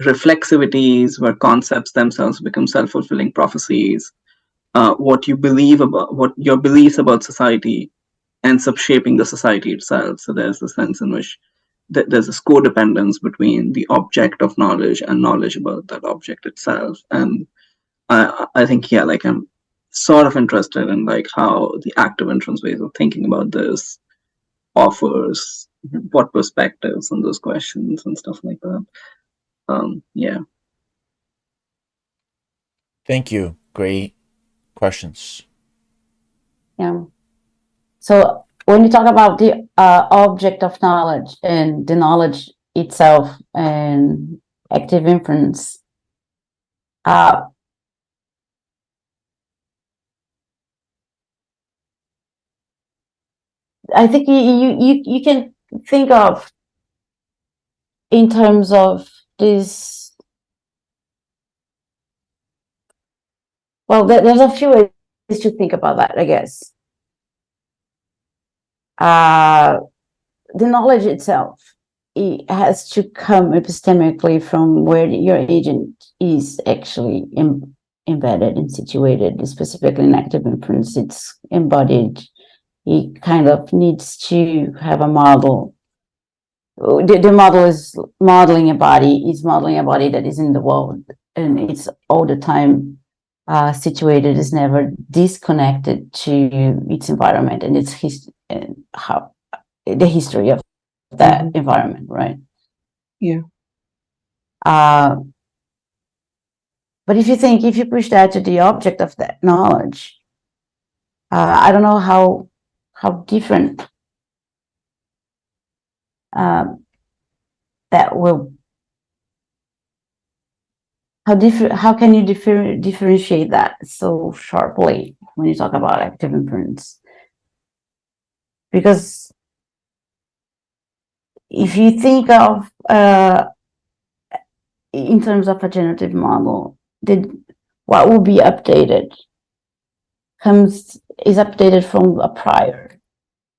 [SPEAKER 3] reflexivities, where concepts themselves become self-fulfilling prophecies. What you believe about, what your beliefs about society ends up shaping the society itself. So there's a sense in which there's this codependence between the object of knowledge and knowledge about that object itself. And I think, I'm sort of interested in like how the active inference ways of thinking about this offers what perspectives on those questions and stuff like that. Yeah.
[SPEAKER 1] Thank you. Great questions.
[SPEAKER 2] Yeah. So when you talk about the object of knowledge and the knowledge itself and active inference, I think you can think of in terms of this. Well, there's a few ways to think about that, I guess. The knowledge itself, it has to come epistemically from where your agent is actually embedded and situated. Specifically in active inference, it's embodied. It kind of needs to have a model. The model is modeling a body, that is in the world, and it's all the time situated, is never disconnected to its environment and its the history of that environment, right?
[SPEAKER 3] Yeah.
[SPEAKER 2] But if you push that to the object of that knowledge, I don't know how different that will. How can you differentiate that so sharply when you talk about active inference? Because if you think of in terms of a generative model, what will be updated is updated from a prior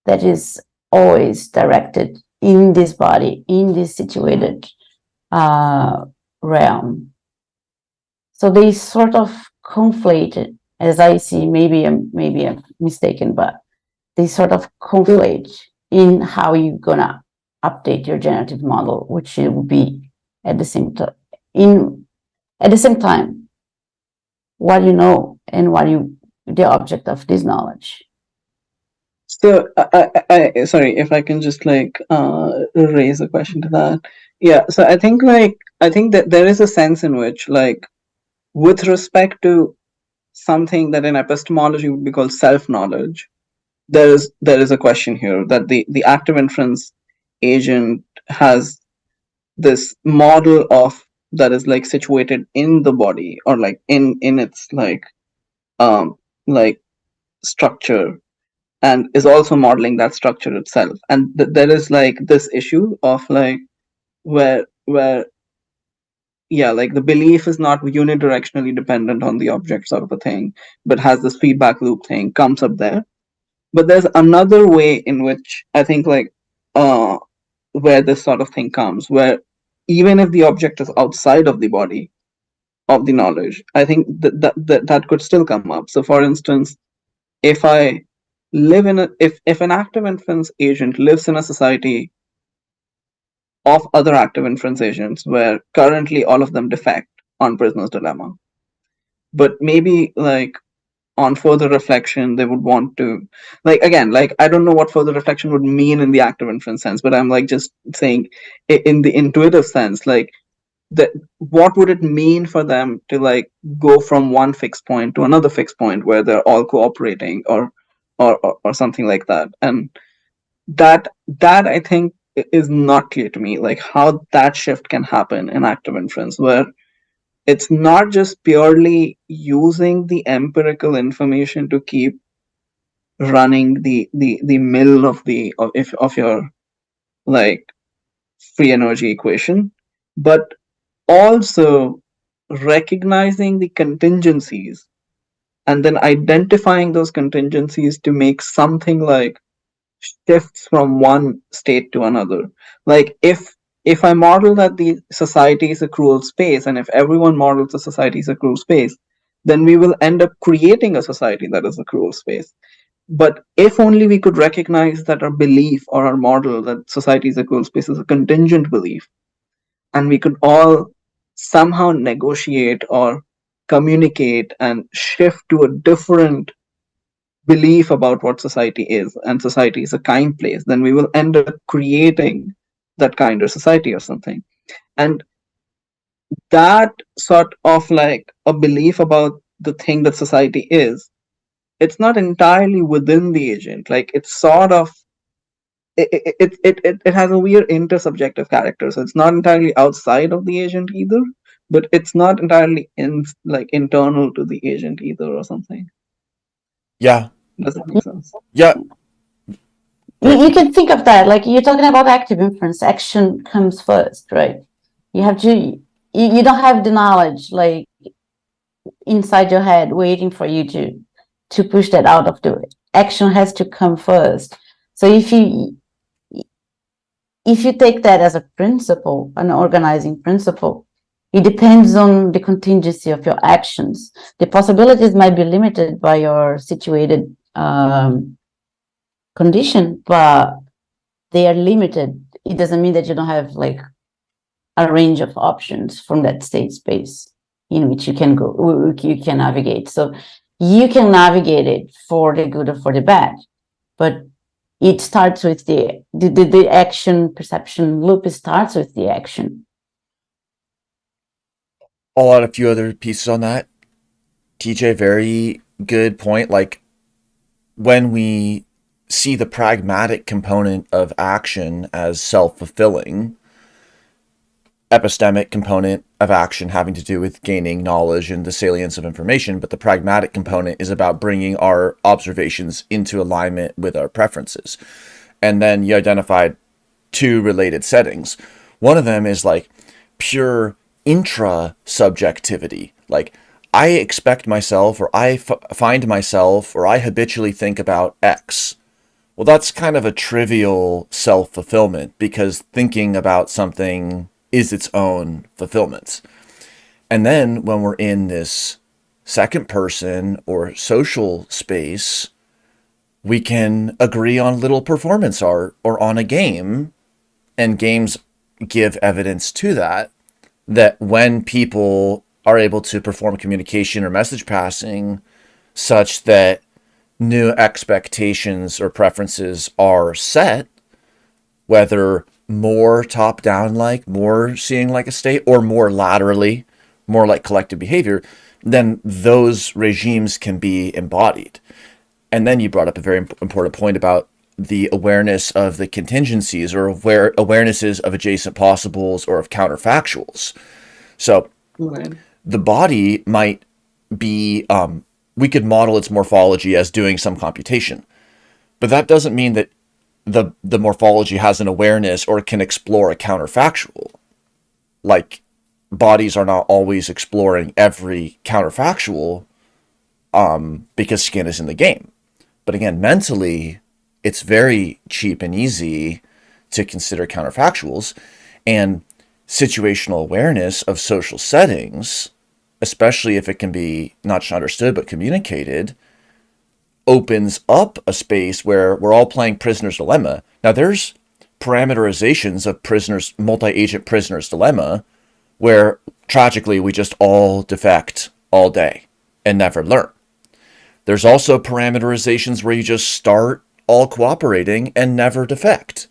[SPEAKER 2] that is always directed in this body, in this situated realm. So they sort of conflated, as I see. Maybe I'm mistaken, but they sort of conflate in how you're gonna update your generative model, which will be at the same time what you know and the object of this knowledge.
[SPEAKER 3] So I sorry if I can just raise a question to that. Yeah. So I think that there is a sense in which, with respect to something that in epistemology would be called self-knowledge, there is a question here that the active inference agent has this model of that is situated in the body, or in its structure, and is also modeling that structure itself. And there is this issue of where the belief is not unidirectionally dependent on the object sort of a thing, but has this feedback loop thing comes up there. But there's another way in which I think where this sort of thing comes, where even if the object is outside of the body of the knowledge, I think that could still come up. So for instance, if I live in if an active inference agent lives in a society of other active inference agents where currently all of them defect on prisoner's dilemma, but maybe on further reflection they would want to, again, I don't know what further reflection would mean in the active inference sense, but I'm just saying in the intuitive sense, that what would it mean for them to go from one fixed point to another fixed point where they're all cooperating, or something like that. And that I think is not clear to me, how that shift can happen in active inference, where it's not just purely using the empirical information to keep running the mill of your free energy equation, but also recognizing the contingencies and then identifying those contingencies to make something shifts from one state to another. If I model that the society is a cruel space, and if everyone models the society is a cruel space, then we will end up creating a society that is a cruel space. But if only we could recognize that our belief or our model that society is a cruel space is a contingent belief, and we could all somehow negotiate or communicate and shift to a different belief about what society is, and society is a kind place, then we will end up creating that kinder society or something. And that sort of like a belief about the thing that society is, it's not entirely within the agent. Like it's sort of it has a weird intersubjective character. So it's not entirely outside of the agent either, but it's not entirely internal to the agent either or something.
[SPEAKER 1] Yeah.
[SPEAKER 3] Does that make sense?
[SPEAKER 1] Yeah.
[SPEAKER 2] You can think of that like you're talking about active inference. Action comes first, right? You have to. You don't have the knowledge like inside your head waiting for you to push that out of the way. Action has to come first. So if you take that as a principle, an organizing principle, it depends on the contingency of your actions. The possibilities might be limited by your situated condition, but they are limited. It doesn't mean that you don't have like a range of options from that state space in which you can go, you can navigate. So you can navigate it for the good or for the bad, but it starts with the action perception loop. It starts with the action.
[SPEAKER 1] I'll add a few other pieces on that. TJ, very good point. Like when we see the pragmatic component of action as self-fulfilling, epistemic component of action having to do with gaining knowledge and the salience of information, but the pragmatic component is about bringing our observations into alignment with our preferences. And then you identified two related settings. One of them is like pure intra-subjectivity. Like I expect myself, or I find myself, or I habitually think about X. Well, that's kind of a trivial self-fulfillment because thinking about something is its own fulfillment. And then when we're in this second person or social space, we can agree on little performance art or on a game, and games give evidence to that when people are able to perform communication or message passing such that new expectations or preferences are set, whether more top-down like, more seeing like a state, or more laterally, more like collective behavior, then those regimes can be embodied. And then you brought up a very important point about the awareness of the contingencies or awarenesses of adjacent possibles or of counterfactuals. So the body might be, we could model its morphology as doing some computation, but that doesn't mean that the morphology has an awareness or can explore a counterfactual. Like bodies are not always exploring every counterfactual because skin is in the game. But again, mentally, it's very cheap and easy to consider counterfactuals, and situational awareness of social settings, especially if it can be not just understood but communicated, opens up a space where we're all playing prisoner's dilemma. Now there's parameterizations of multi-agent prisoner's dilemma where tragically we just all defect all day and never learn. There's also parameterizations where you just start all cooperating and never defect.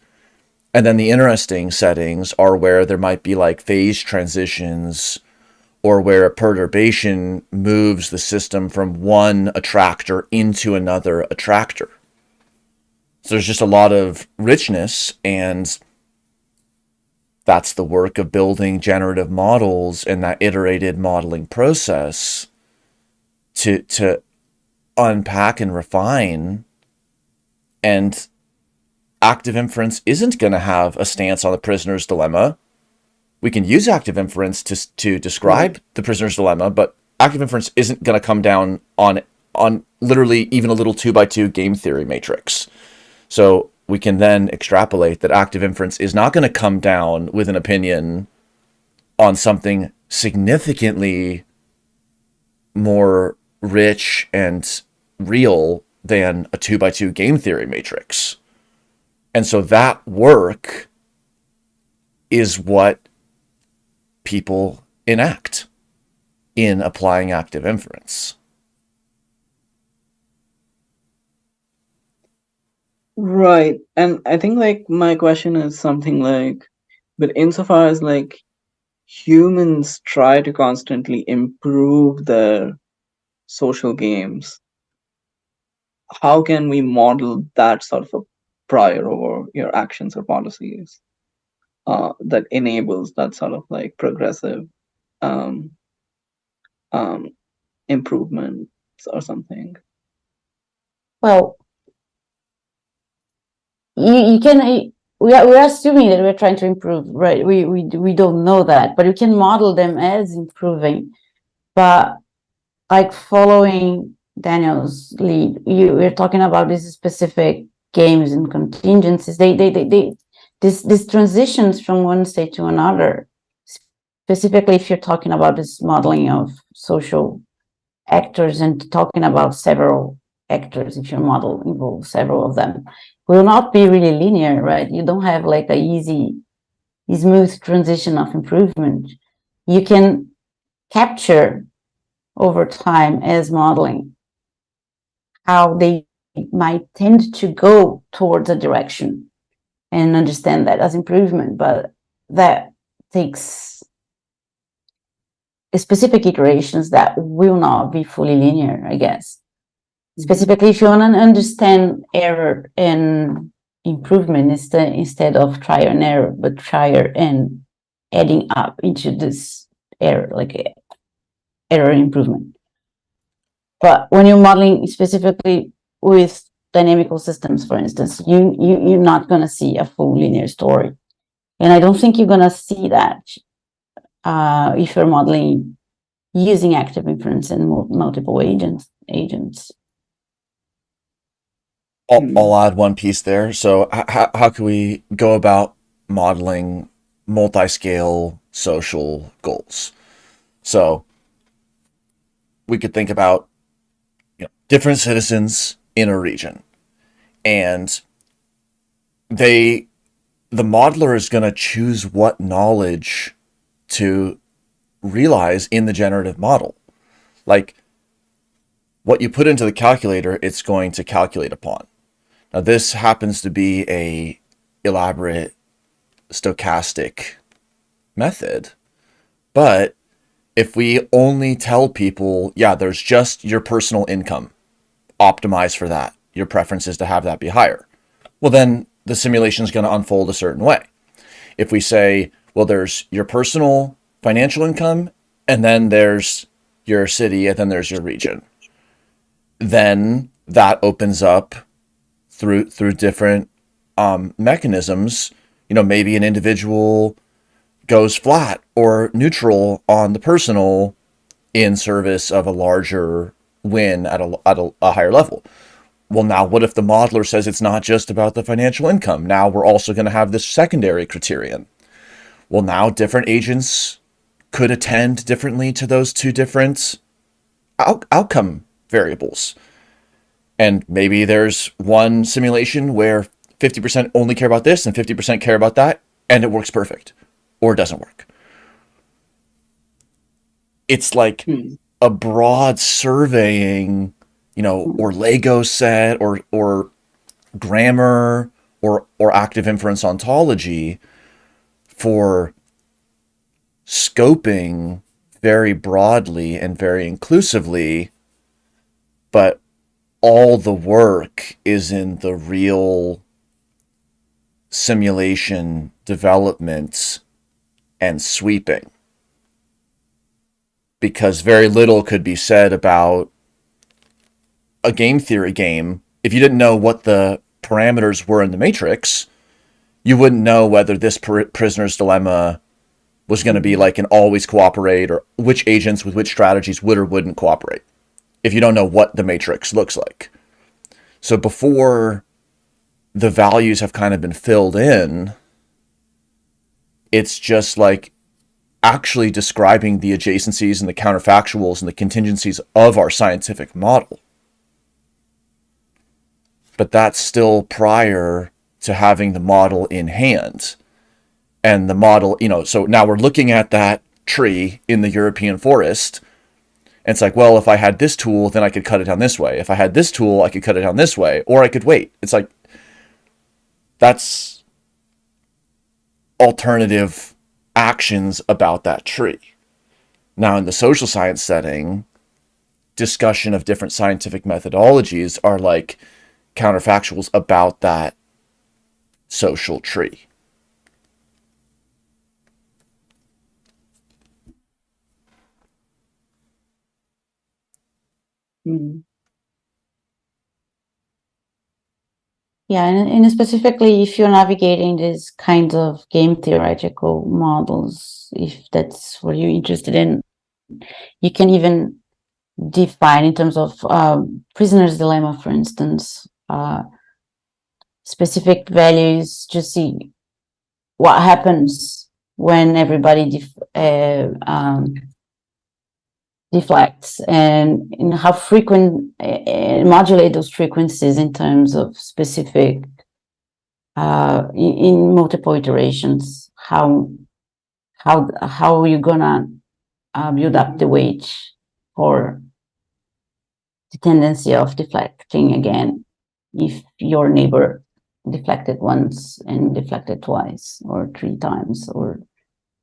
[SPEAKER 1] And then the interesting settings are where there might be like phase transitions, or where a perturbation moves the system from one attractor into another attractor. So there's just a lot of richness, and that's the work of building generative models and that iterated modeling process to unpack and refine. And active inference isn't going to have a stance on the prisoner's dilemma. We can use active inference to describe the prisoner's dilemma, but active inference isn't going to come down on literally even a little 2x2 game theory matrix. So we can then extrapolate that active inference is not going to come down with an opinion on something significantly more rich and real than a 2x2 game theory matrix. And so that work is what people enact in applying active inference.
[SPEAKER 3] Right. And I think like my question is something like, but insofar as like humans try to constantly improve their social games, how can we model that sort of a prior over your actions or policies that enables that sort of like progressive um, um, improvements or something?
[SPEAKER 2] Well, you can we're assuming that we're trying to improve, right? We don't know that, but you can model them as improving. But like following Daniel's lead, we're talking about these specific games and contingencies. They this transitions from one state to another. Specifically, if you're talking about this modeling of social actors and talking about several actors, if your model involves several of them, will not be really linear, right? You don't have like a easy, smooth transition of improvement. You can capture over time as modeling how they might tend to go towards a direction and understand that as improvement, but that takes specific iterations that will not be fully linear, I guess. Specifically, if you want to understand error and improvement instead of trial and error, but trial and adding up into this error, like error improvement. But when you're modeling specifically with dynamical systems, for instance, you're not going to see a full linear story. And I don't think you're going to see that if you're modeling using active inference and multiple agents.
[SPEAKER 1] I'll add one piece there. So how can we go about modeling multi-scale social goals? So we could think about different citizens in a region, and the modeler is going to choose what knowledge to realize in the generative model. Like what you put into the calculator, it's going to calculate upon. Now this happens to be a elaborate stochastic method, but if we only tell people, yeah, there's just your personal income, optimize for that, your preference is to have that be higher, well, then the simulation is going to unfold a certain way. If we say, well, there's your personal financial income, and then there's your city, and then there's your region, then that opens up through different mechanisms. Maybe an individual goes flat or neutral on the personal in service of a larger win at a higher level. Well, now what if the modeler says it's not just about the financial income? Now we're also going to have this secondary criterion. Well, now different agents could attend differently to those two different outcome variables. And maybe there's one simulation where 50% only care about this and 50% care about that, and it works perfect, or it doesn't work. It's like a broad surveying, or Lego set, or grammar, or active inference ontology for scoping very broadly and very inclusively, but all the work is in the real simulation development and sweeping. Because very little could be said about a game theory game. If you didn't know what the parameters were in the matrix, you wouldn't know whether this prisoner's dilemma was going to be like an always cooperate, or which agents with which strategies would or wouldn't cooperate, if you don't know what the matrix looks like. So before the values have kind of been filled in, it's just like actually describing the adjacencies and the counterfactuals and the contingencies of our scientific model. But that's still prior to having the model in hand. And the model, so now we're looking at that tree in the European forest, and it's like, well, if I had this tool, then I could cut it down this way. If I had this tool, I could cut it down this way, or I could wait. It's like, That's alternative actions about that tree. Now, in the social science setting, discussion of different scientific methodologies are like counterfactuals about that social tree.
[SPEAKER 2] Yeah, and specifically if you're navigating these kinds of game theoretical models, if that's what you're interested in, you can even define in terms of prisoner's dilemma, for instance, specific values to see what happens when everybody deflects, and how frequent modulate those frequencies in terms of specific in multiple iterations. How you're gonna build up the weight for the tendency of deflecting again if your neighbor deflected once and deflected twice or 3 times, or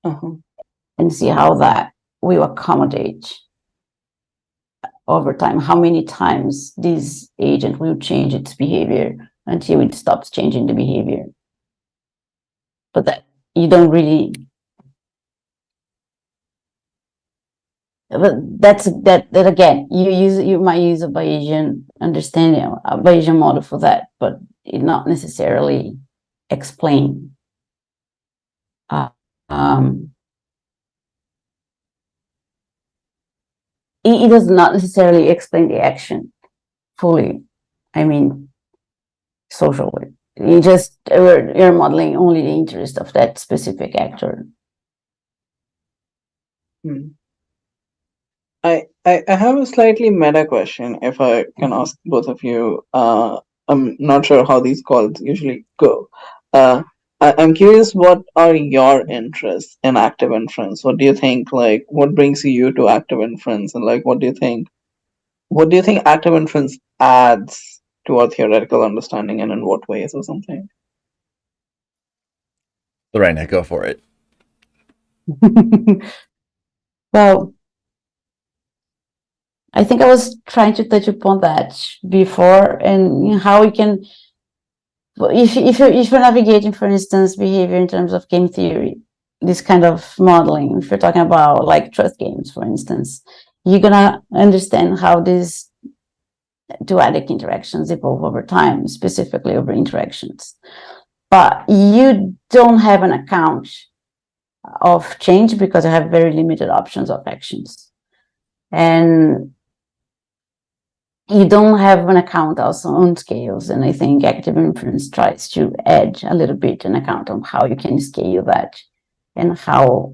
[SPEAKER 2] and see how that will accommodate over time, how many times this agent will change its behavior until it stops changing the behavior. But that you don't really, but that again, you might use a Bayesian understanding, a Bayesian model for that, but it not necessarily explain it does not necessarily explain the action fully. I mean, socially, you're modeling only the interest of that specific actor.
[SPEAKER 3] I have a slightly meta question, if I can ask both of you. I'm not sure how these calls usually go. I'm curious, what are your interests in active inference? What do you think, like, what brings you to active inference, and like, what do you think active inference adds to our theoretical understanding, and in what ways, or something?
[SPEAKER 1] Lorena, go for it.
[SPEAKER 2] Well, I think I was trying to touch upon that before, and how we can, if you're navigating, for instance, behavior in terms of game theory, this kind of modeling, if you're talking about like trust games, for instance, you're gonna understand how these duadic interactions evolve over time, specifically over interactions. But you don't have an account of change because you have very limited options of actions. And you don't have an account also on scales. And I think active inference tries to add a little bit an account on how you can scale that, and how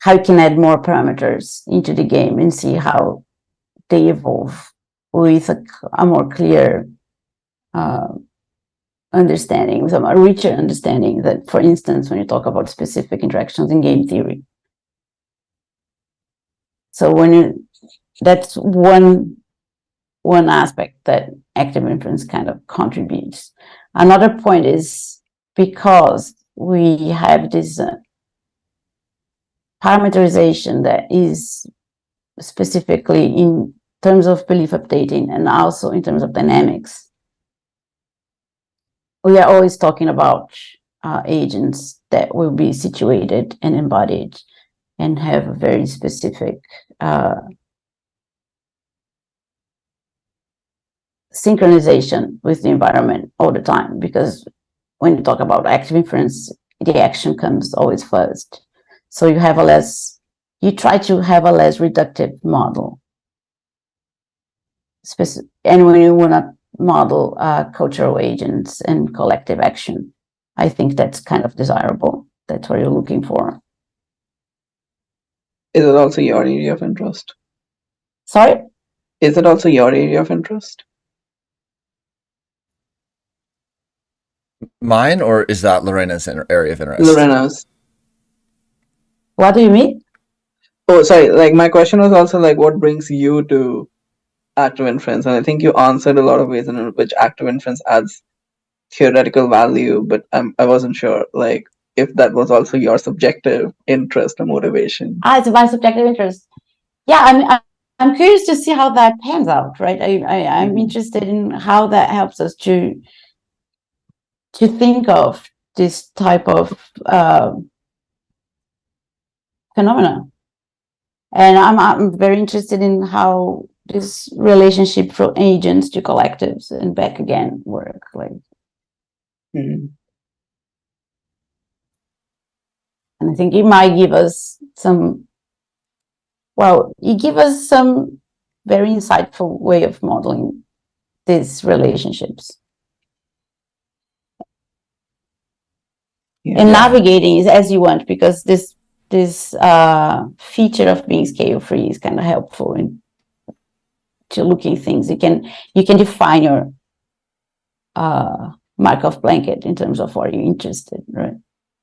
[SPEAKER 2] you can add more parameters into the game and see how they evolve with a more clear understanding, some a richer understanding, that, for instance, when you talk about specific interactions in game theory. So that's one aspect that active inference kind of contributes. Another point is, because we have this parameterization that is specifically in terms of belief updating and also in terms of dynamics, we are always talking about agents that will be situated and embodied and have a very specific synchronization with the environment all the time. Because when you talk about active inference, the action comes always first. So you try to have a less reductive model. And when you want to model cultural agents and collective action, I think that's kind of desirable. That's what you're looking for.
[SPEAKER 3] Is it also your area of interest?
[SPEAKER 2] Sorry?
[SPEAKER 3] Is it also your area of interest?
[SPEAKER 1] Mine, or is that Lorena's area of interest?
[SPEAKER 3] Lorena's.
[SPEAKER 2] What do you mean?
[SPEAKER 3] Oh, sorry. Like, my question was also like, what brings you to active inference, and I think you answered a lot of ways in which active inference adds theoretical value, but I wasn't sure, like, if that was also your subjective interest or motivation.
[SPEAKER 2] It's my subjective interest. Yeah, I'm curious to see how that pans out, right? I'm interested in how that helps us to think of this type of phenomena. And I'm very interested in how this relationship from agents to collectives and back again work. Like, and I think it might give us some. Well, it gives us some very insightful way of modeling these relationships. And navigating is as you want, because this feature of being scale free is kind of helpful in to looking things. You can define your Markov blanket in terms of what you're interested, right?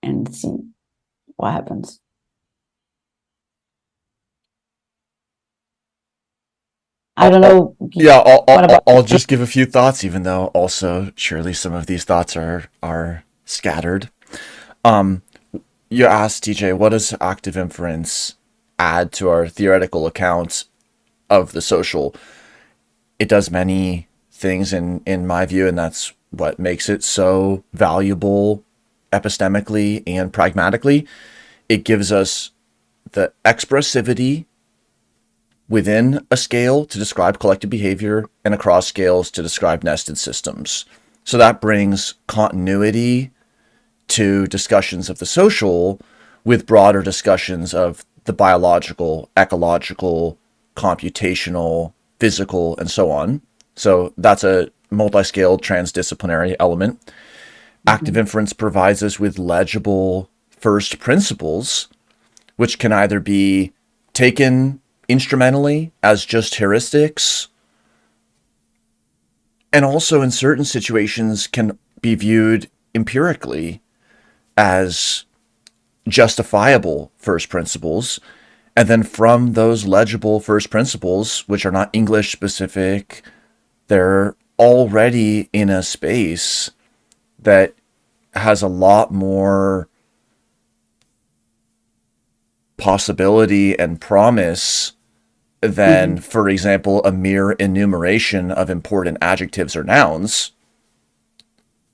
[SPEAKER 2] And see what happens. I don't know.
[SPEAKER 1] Yeah, I'll just give a few thoughts, even though also surely some of these thoughts are scattered. You asked, TJ, what does active inference add to our theoretical account of the social? It does many things in my view, and that's what makes it so valuable epistemically and pragmatically. It gives us the expressivity within a scale to describe collective behavior and across scales to describe nested systems. So that brings continuity to discussions of the social with broader discussions of the biological, ecological, computational, physical, and so on. So that's a multi-scaled transdisciplinary element. Active inference provides us with legible first principles, which can either be taken instrumentally as just heuristics, and also in certain situations can be viewed empirically as justifiable first principles. And then from those legible first principles, which are not English specific, they're already in a space that has a lot more possibility and promise than, for example, a mere enumeration of important adjectives or nouns.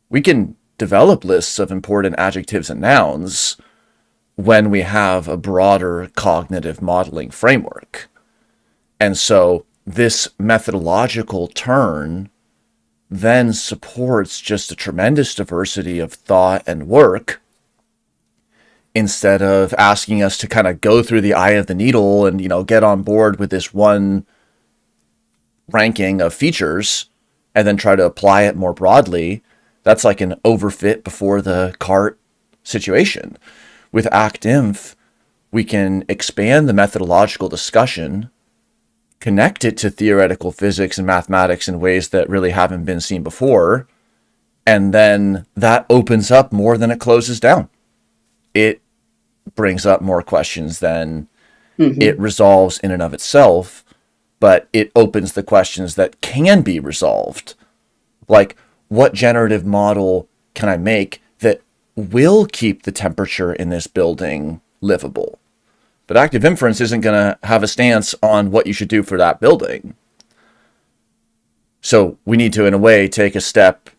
[SPEAKER 1] We can develop lists of important adjectives and nouns when we have a broader cognitive modeling framework. And so this methodological turn then supports just a tremendous diversity of thought and work, instead of asking us to kind of go through the eye of the needle and, get on board with this one ranking of features and then try to apply it more broadly. That's like an overfit before the cart situation. With ActInf, we can expand the methodological discussion, connect it to theoretical physics and mathematics in ways that really haven't been seen before, and then that opens up more than it closes down. It brings up more questions than it resolves in and of itself, but it opens the questions that can be resolved. Like, what generative model can I make that will keep the temperature in this building livable? But active inference isn't going to have a stance on what you should do for that building. So we need to, in a way, take a step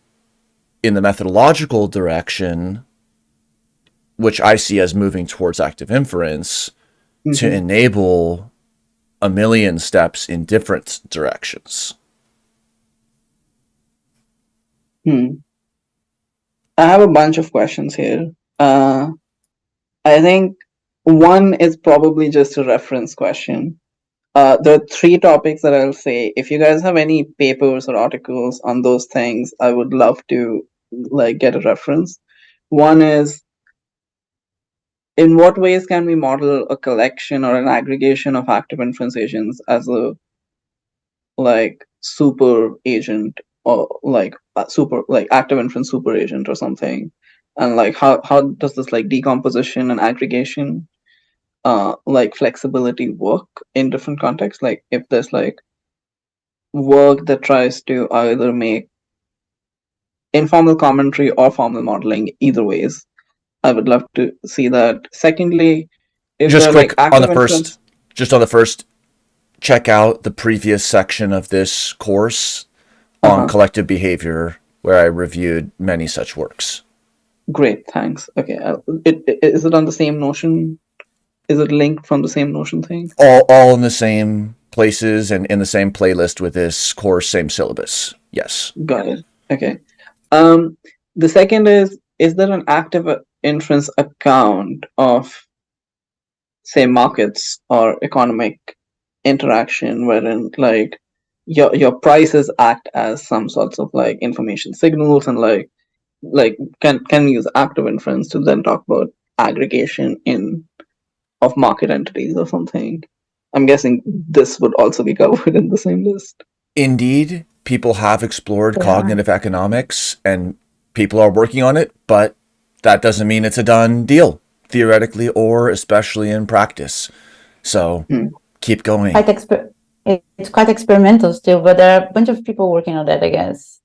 [SPEAKER 1] in the methodological direction, which I see as moving towards active inference, to enable a million steps in different directions.
[SPEAKER 3] I have a bunch of questions here. I think one is probably just a reference question. There are three topics that I'll say. If you guys have any papers or articles on those things, I would love to get a reference. One is, in what ways can we model a collection or an aggregation of active inference agents as a super agent, or active inference super agent or something? And how does this decomposition and aggregation flexibility work in different contexts? If there's work that tries to either make informal commentary or formal modeling. Either ways, I would love to see that. Secondly, is
[SPEAKER 1] Just
[SPEAKER 3] there like
[SPEAKER 1] quick on the
[SPEAKER 3] active inference?
[SPEAKER 1] first, check out the previous section of this course on
[SPEAKER 3] Uh-huh.
[SPEAKER 1] collective behavior, where I reviewed many such works.
[SPEAKER 3] Great, thanks. Okay, is it on the same Notion? Is it linked from the same Notion thing?
[SPEAKER 1] All in the same places and in the same playlist with this course, same syllabus. Yes.
[SPEAKER 3] Got it. Okay. The second is there an active inference account of, say, markets or economic interaction wherein like your prices act as some sorts of like information signals, and like can we use active inference to then talk about aggregation in of market entities or something? I'm guessing this would also be covered in the same list.
[SPEAKER 1] Indeed, people have explored
[SPEAKER 2] Yeah.
[SPEAKER 1] cognitive economics and people are working on it, but that doesn't mean it's a done deal, theoretically or especially in practice. So keep going.
[SPEAKER 2] It's quite experimental still, but there are a bunch of people working on that, I guess.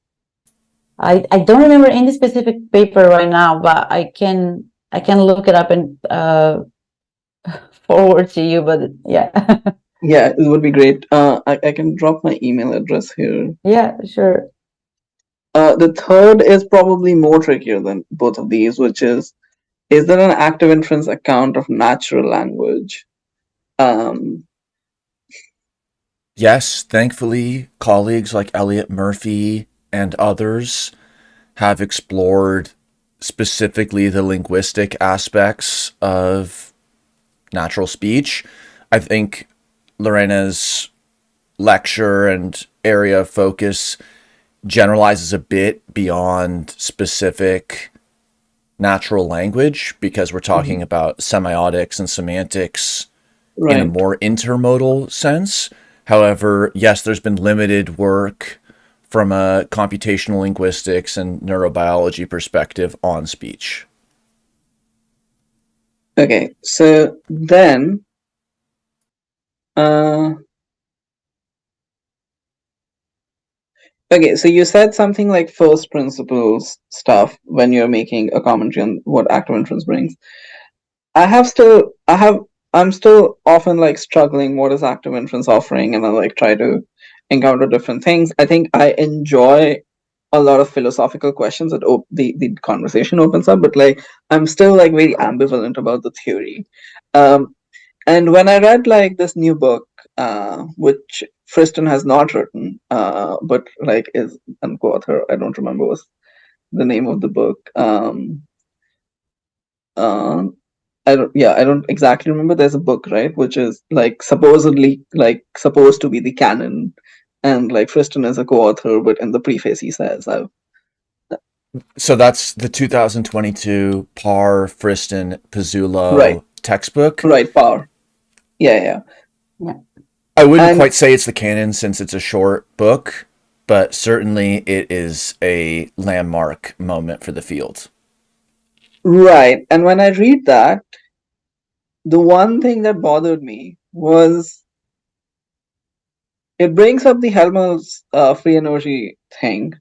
[SPEAKER 2] I don't remember any specific paper right now, but I can look it up and forward to you. But yeah.
[SPEAKER 3] Yeah, it would be great. I can drop my email address here.
[SPEAKER 2] Yeah, sure.
[SPEAKER 3] The third is probably more trickier than both of these, which is there an active inference account of natural language?
[SPEAKER 1] Yes, thankfully, colleagues like Elliot Murphy and others have explored specifically the linguistic aspects of natural speech. I think Lorena's lecture and area of focus generalizes a bit beyond specific natural language because we're talking about semiotics and semantics in a more intermodal sense. However, yes, there's been limited work from a computational linguistics and neurobiology perspective on speech.
[SPEAKER 3] Okay, so then okay, so you said something like first principles stuff when you're making a commentary on what active inference brings. I'm still often like struggling what is active inference offering, and I like try to encounter different things. I think I enjoy a lot of philosophical questions that the conversation opens up, but like I'm still like very ambivalent about the theory. And when I read like this new book, which Friston has not written, but like is an co-author, I don't remember what's the name of the book. I don't exactly remember. There's a book, right, which is like supposedly like supposed to be the canon, and like Friston is a co-author, but in the preface he says,
[SPEAKER 1] So that's the 2022 Parr Friston Pizzulo textbook.
[SPEAKER 3] Right, Power. Yeah.
[SPEAKER 1] I wouldn't quite say it's the canon since it's a short book, but certainly it is a landmark moment for the field.
[SPEAKER 3] Right. And when I read that, the one thing that bothered me was it brings up the Helmholtz free energy thing,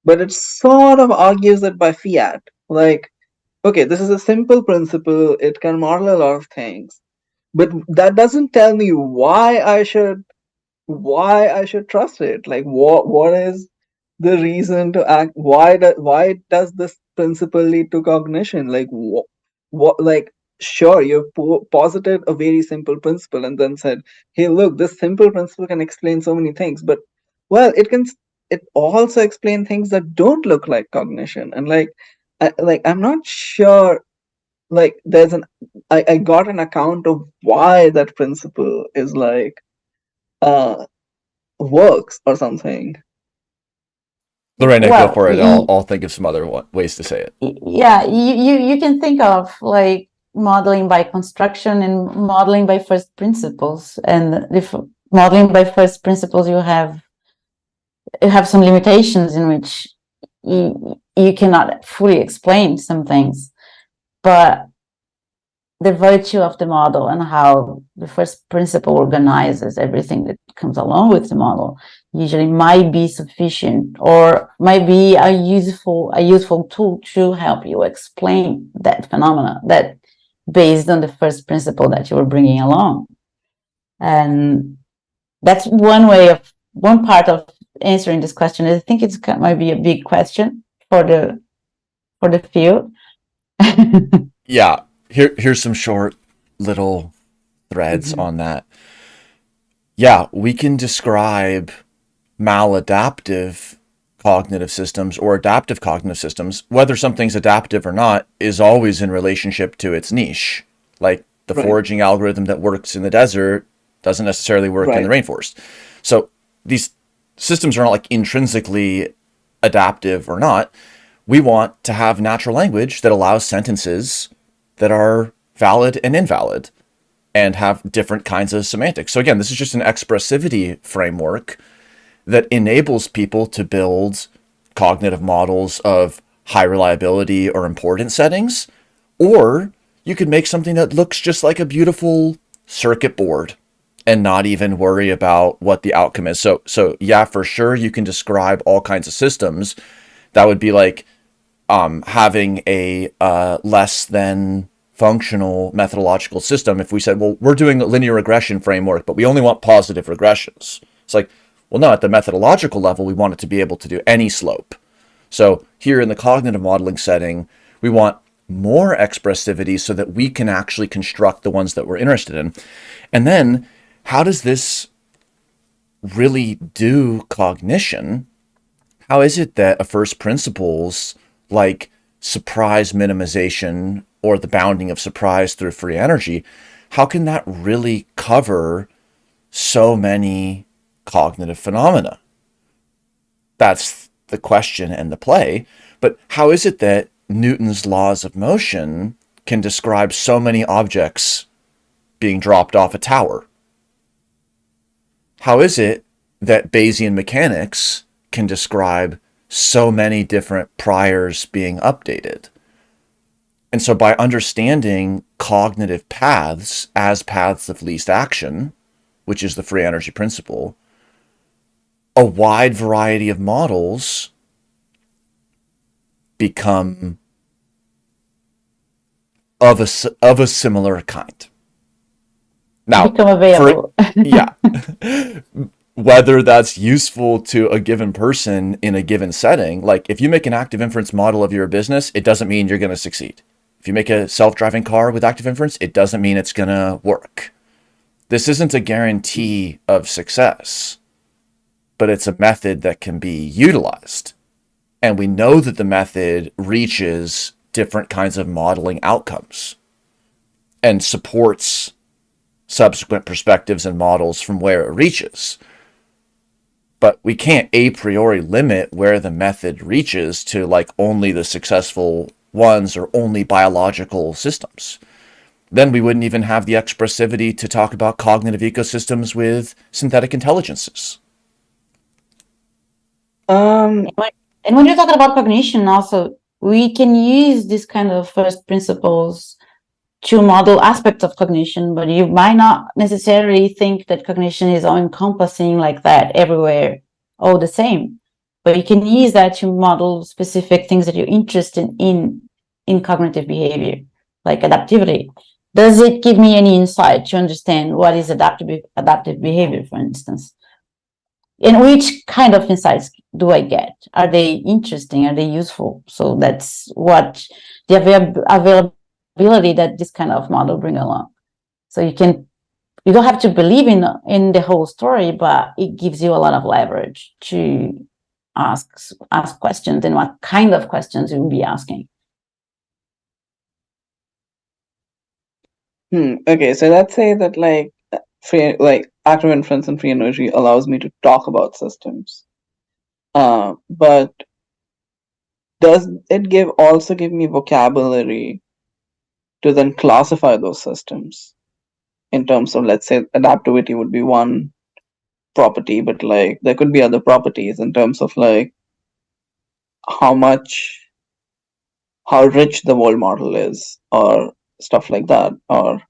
[SPEAKER 3] but it sort of argues that by fiat. Like, okay, this is a simple principle, it can model a lot of things, but that doesn't tell me why I should trust it. Like, what is the reason to act? Why does this principle lead to cognition? Like, what like, sure, you've posited a very simple principle and then said, hey, look, this simple principle can explain so many things, but well, it also explain things that don't look like cognition. And I'm not sure, like there's I got an account of why that principle is like works or something.
[SPEAKER 1] Lorena, go for it. I'll think of some other ways to say it.
[SPEAKER 2] Yeah, you can think of like modeling by construction and modeling by first principles. And if modeling by first principles, you have some limitations in which you cannot fully explain some things. But the virtue of the model and how the first principle organizes everything that comes along with the model usually might be sufficient or might be a useful tool to help you explain that phenomena that based on the first principle that you were bringing along. And that's one part of answering this question. I think it might be a big question for the field.
[SPEAKER 1] Yeah, here's some short little threads on that. Yeah, we can describe maladaptive cognitive systems or adaptive cognitive systems. Whether something's adaptive or not is always in relationship to its niche. Like the foraging algorithm that works in the desert doesn't necessarily work in the rainforest. So these systems are not like intrinsically adaptive or not. We want to have natural language that allows sentences that are valid and invalid and have different kinds of semantics. So again, this is just an expressivity framework that enables people to build cognitive models of high reliability or important settings, or you could make something that looks just like a beautiful circuit board and not even worry about what the outcome is. So yeah, for sure, you can describe all kinds of systems. That would be like having a less than functional methodological system. If we said, well, we're doing a linear regression framework, but we only want positive regressions. It's like, well, no, at the methodological level, we want it to be able to do any slope. So here in the cognitive modeling setting, we want more expressivity so that we can actually construct the ones that we're interested in. And then how does this really do cognition? How is it that a first principles like surprise minimization or the bounding of surprise through free energy, how can that really cover so many cognitive phenomena? That's the question and the play. But how is it that Newton's laws of motion can describe so many objects being dropped off a tower? How is it that Bayesian mechanics can describe so many different priors being updated? And so by understanding cognitive paths as paths of least action, which is the free energy principle, a wide variety of models become of a similar kind. Now,
[SPEAKER 2] become available.
[SPEAKER 1] Yeah. Whether that's useful to a given person in a given setting, like if you make an active inference model of your business, it doesn't mean you're going to succeed. If you make a self-driving car with active inference, it doesn't mean it's going to work. This isn't a guarantee of success, but it's a method that can be utilized. And we know that the method reaches different kinds of modeling outcomes and supports subsequent perspectives and models from where it reaches. But we can't a priori limit where the method reaches to like only the successful ones or only biological systems. Then we wouldn't even have the expressivity to talk about cognitive ecosystems with synthetic intelligences.
[SPEAKER 2] And when you're talking about cognition, also, we can use this kind of first principles to model aspects of cognition, but you might not necessarily think that cognition is all encompassing like that everywhere, all the same. But you can use that to model specific things that you're interested in cognitive behavior, like adaptivity. Does it give me any insight to understand what is adaptive behavior, for instance? And which kind of insights do I get? Are they interesting? Are they useful? So that's what the availability that this kind of model bring along. So you don't have to believe in the whole story, but it gives you a lot of leverage to ask questions and what kind of questions you will be asking.
[SPEAKER 3] Okay, so let's say that active inference and free energy allows me to talk about systems. But does it also give me vocabulary to then classify those systems in terms of, let's say, adaptivity would be one property, but like there could be other properties in terms of like how rich the world model is, or stuff like that, or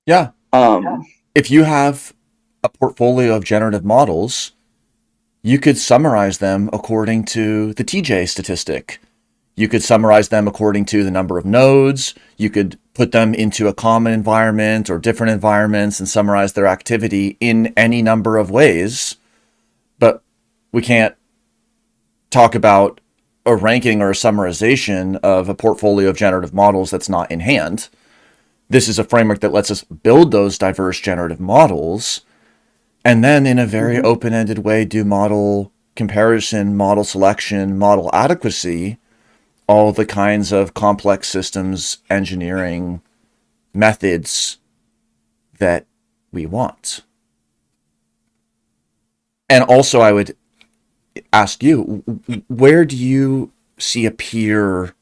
[SPEAKER 1] Yeah.
[SPEAKER 3] um,
[SPEAKER 1] If you have a portfolio of generative models, you could summarize them according to the TJ statistic. You could summarize them according to the number of nodes. You could put them into a common environment or different environments and summarize their activity in any number of ways. But we can't talk about a ranking or a summarization of a portfolio of generative models that's not in hand. This is a framework that lets us build those diverse generative models and then in a very open-ended way do model comparison, model selection, model adequacy, all the kinds of complex systems engineering methods that we want. And also I would ask you, where do you see a peer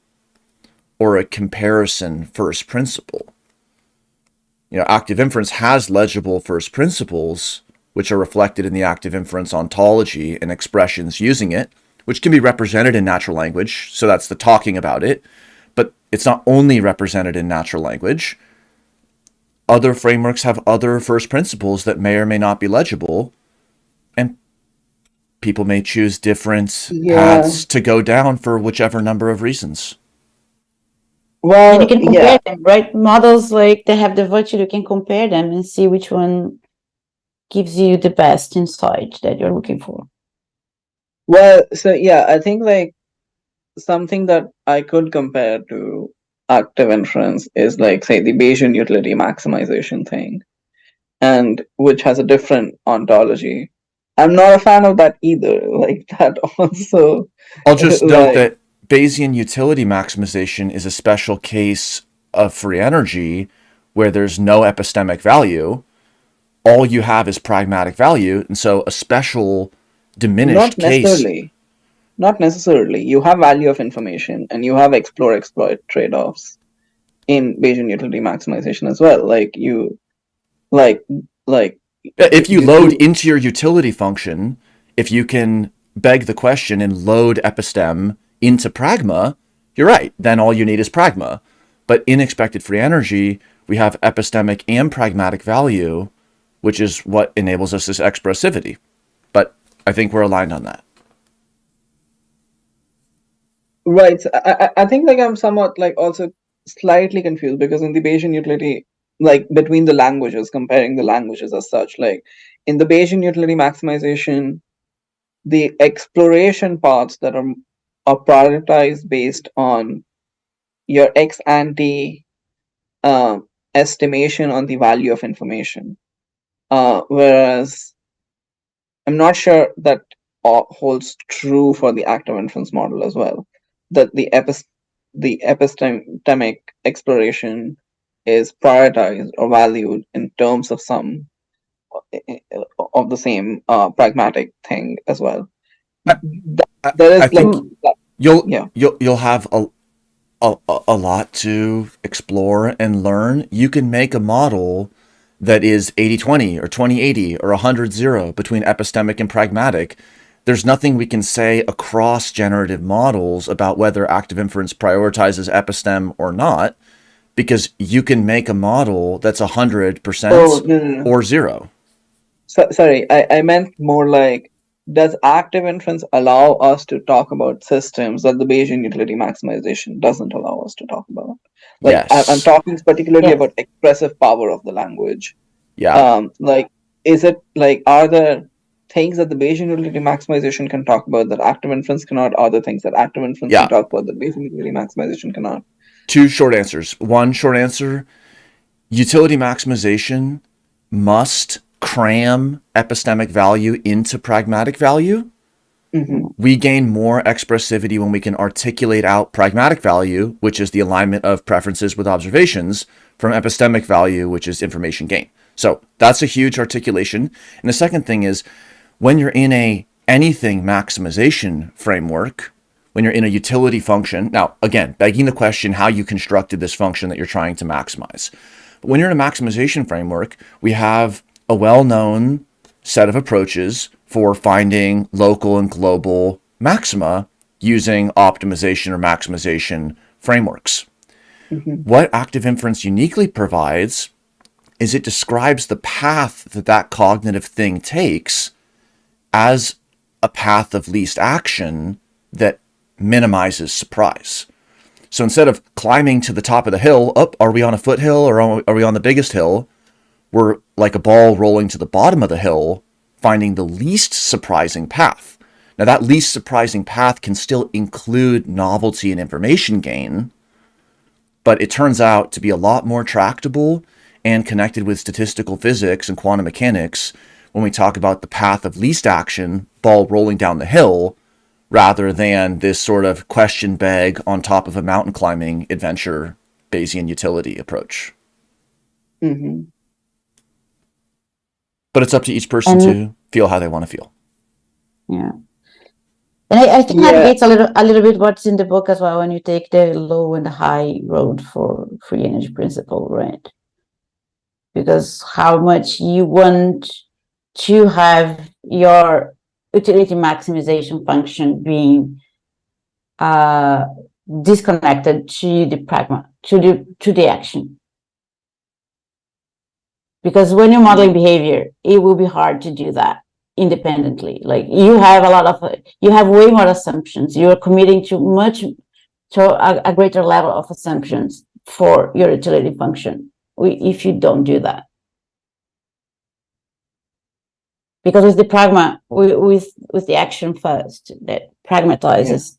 [SPEAKER 1] or a comparison first principle? You know, active inference has legible first principles, which are reflected in the active inference ontology and expressions using it, which can be represented in natural language. So that's the talking about it, but it's not only represented in natural language. Other frameworks have other first principles that may or may not be legible, and people may choose different
[SPEAKER 3] yeah.
[SPEAKER 1] paths to go down for whichever number of reasons.
[SPEAKER 2] And
[SPEAKER 3] Well,
[SPEAKER 2] you can compare
[SPEAKER 3] yeah.
[SPEAKER 2] them, right? Models, like, they have the virtue, you can compare them and see which one gives you the best insight that you're looking for.
[SPEAKER 3] Well, so yeah, I think like something that I could compare to active inference is like, say, the Bayesian utility maximization thing, and which has a different ontology. I'm not a fan of that either. Like that also.
[SPEAKER 1] I'll just note
[SPEAKER 3] like,
[SPEAKER 1] that Bayesian utility maximization is a special case of free energy where there's no epistemic value. All you have is pragmatic value. And so a special diminished case.
[SPEAKER 3] Not necessarily. You have value of information and you have explore exploit trade-offs in Bayesian utility maximization as well. Like you, like
[SPEAKER 1] if you load into your utility function, if you can beg the question and load epistem into pragma, you're right. Then all you need is pragma. But in expected free energy, we have epistemic and pragmatic value, which is what enables us this expressivity. But I think we're aligned on that.
[SPEAKER 3] Right. So I think like I'm somewhat like also slightly confused because in the Bayesian utility, like between the languages, comparing the languages as such, like in the Bayesian utility maximization, the exploration paths that are prioritized based on your ex ante estimation on the value of information. Whereas I'm not sure that holds true for the active inference model as well. That the epistemic exploration is prioritized or valued in terms of some of the same pragmatic thing as well. There is
[SPEAKER 1] I think you'll
[SPEAKER 3] yeah.
[SPEAKER 1] you'll have a lot to explore and learn. You can make a model that is 80-20 or 20-80 or 100-0 between epistemic and pragmatic. There's nothing we can say across generative models about whether active inference prioritizes epistem or not, because you can make a model that's 100% or 0.
[SPEAKER 3] Sorry, I meant more like, does active inference allow us to talk about systems that the Bayesian utility maximization doesn't allow us to talk about? Like,
[SPEAKER 1] Yes.
[SPEAKER 3] I'm talking particularly about expressive power of the language.
[SPEAKER 1] Yeah.
[SPEAKER 3] Like, is it like, are there things that the Bayesian utility maximization can talk about that active inference cannot? Are there things that active inference can talk about that Bayesian utility maximization cannot?
[SPEAKER 1] Two short answers. One short answer: utility maximization must cram epistemic value into pragmatic value. We gain more expressivity when we can articulate out pragmatic value, which is the alignment of preferences with observations, from epistemic value, which is information gain. So that's a huge articulation. And the second thing is, when you're in a anything maximization framework, when you're in a utility function, now again, begging the question how you constructed this function that you're trying to maximize. But when you're in a maximization framework, we have a well-known set of approaches for finding local and global maxima using optimization or maximization frameworks. What active inference uniquely provides is it describes the path that that cognitive thing takes as a path of least action that minimizes surprise. So instead of climbing to the top of the hill, are we on a foothill or are we on the biggest hill? We're like a ball rolling to the bottom of the hill, finding the least surprising path. Now, that least surprising path can still include novelty and information gain, but it turns out to be a lot more tractable and connected with statistical physics and quantum mechanics when we talk about the path of least action, ball rolling down the hill, rather than this sort of question bag on top of a mountain climbing adventure Bayesian utility approach.
[SPEAKER 3] Mm-hmm.
[SPEAKER 1] But it's up to each person to feel how they want to feel.
[SPEAKER 2] Yeah. And I think that gets a little bit what's in the book as well when you take the low and the high road for free energy principle, right? Because how much you want to have your utility maximization function being disconnected to the pragma, to the action. Because when you're modeling behavior, it will be hard to do that independently. Like you have way more assumptions. You're committing to a greater level of assumptions for your utility function if you don't do that. Because with the pragma, with the action first that pragmatizes,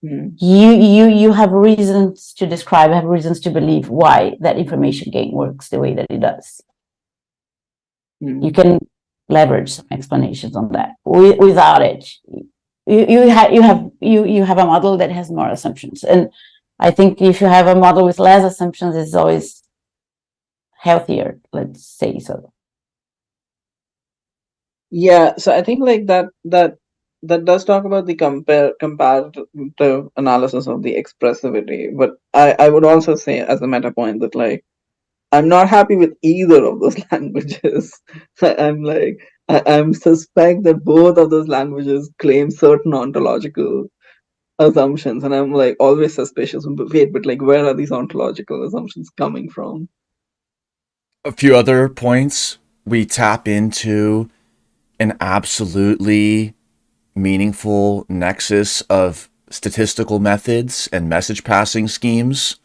[SPEAKER 2] you have reasons to describe, have reasons to believe why that information gain works the way that it does. You can leverage some explanations on that. Without it, you have a model that has more assumptions, and I think if you have a model with less assumptions, it's always healthier. Let's say so.
[SPEAKER 3] Yeah, so I think like that does talk about the comparative analysis of the expressivity, but I would also say as a meta point that like I'm not happy with either of those languages. I'm suspect that both of those languages claim certain ontological assumptions, and I'm like always suspicious. Wait, but like where are these ontological assumptions coming from?
[SPEAKER 1] A few other points. We tap into an absolutely meaningful nexus of statistical methods and message passing schemes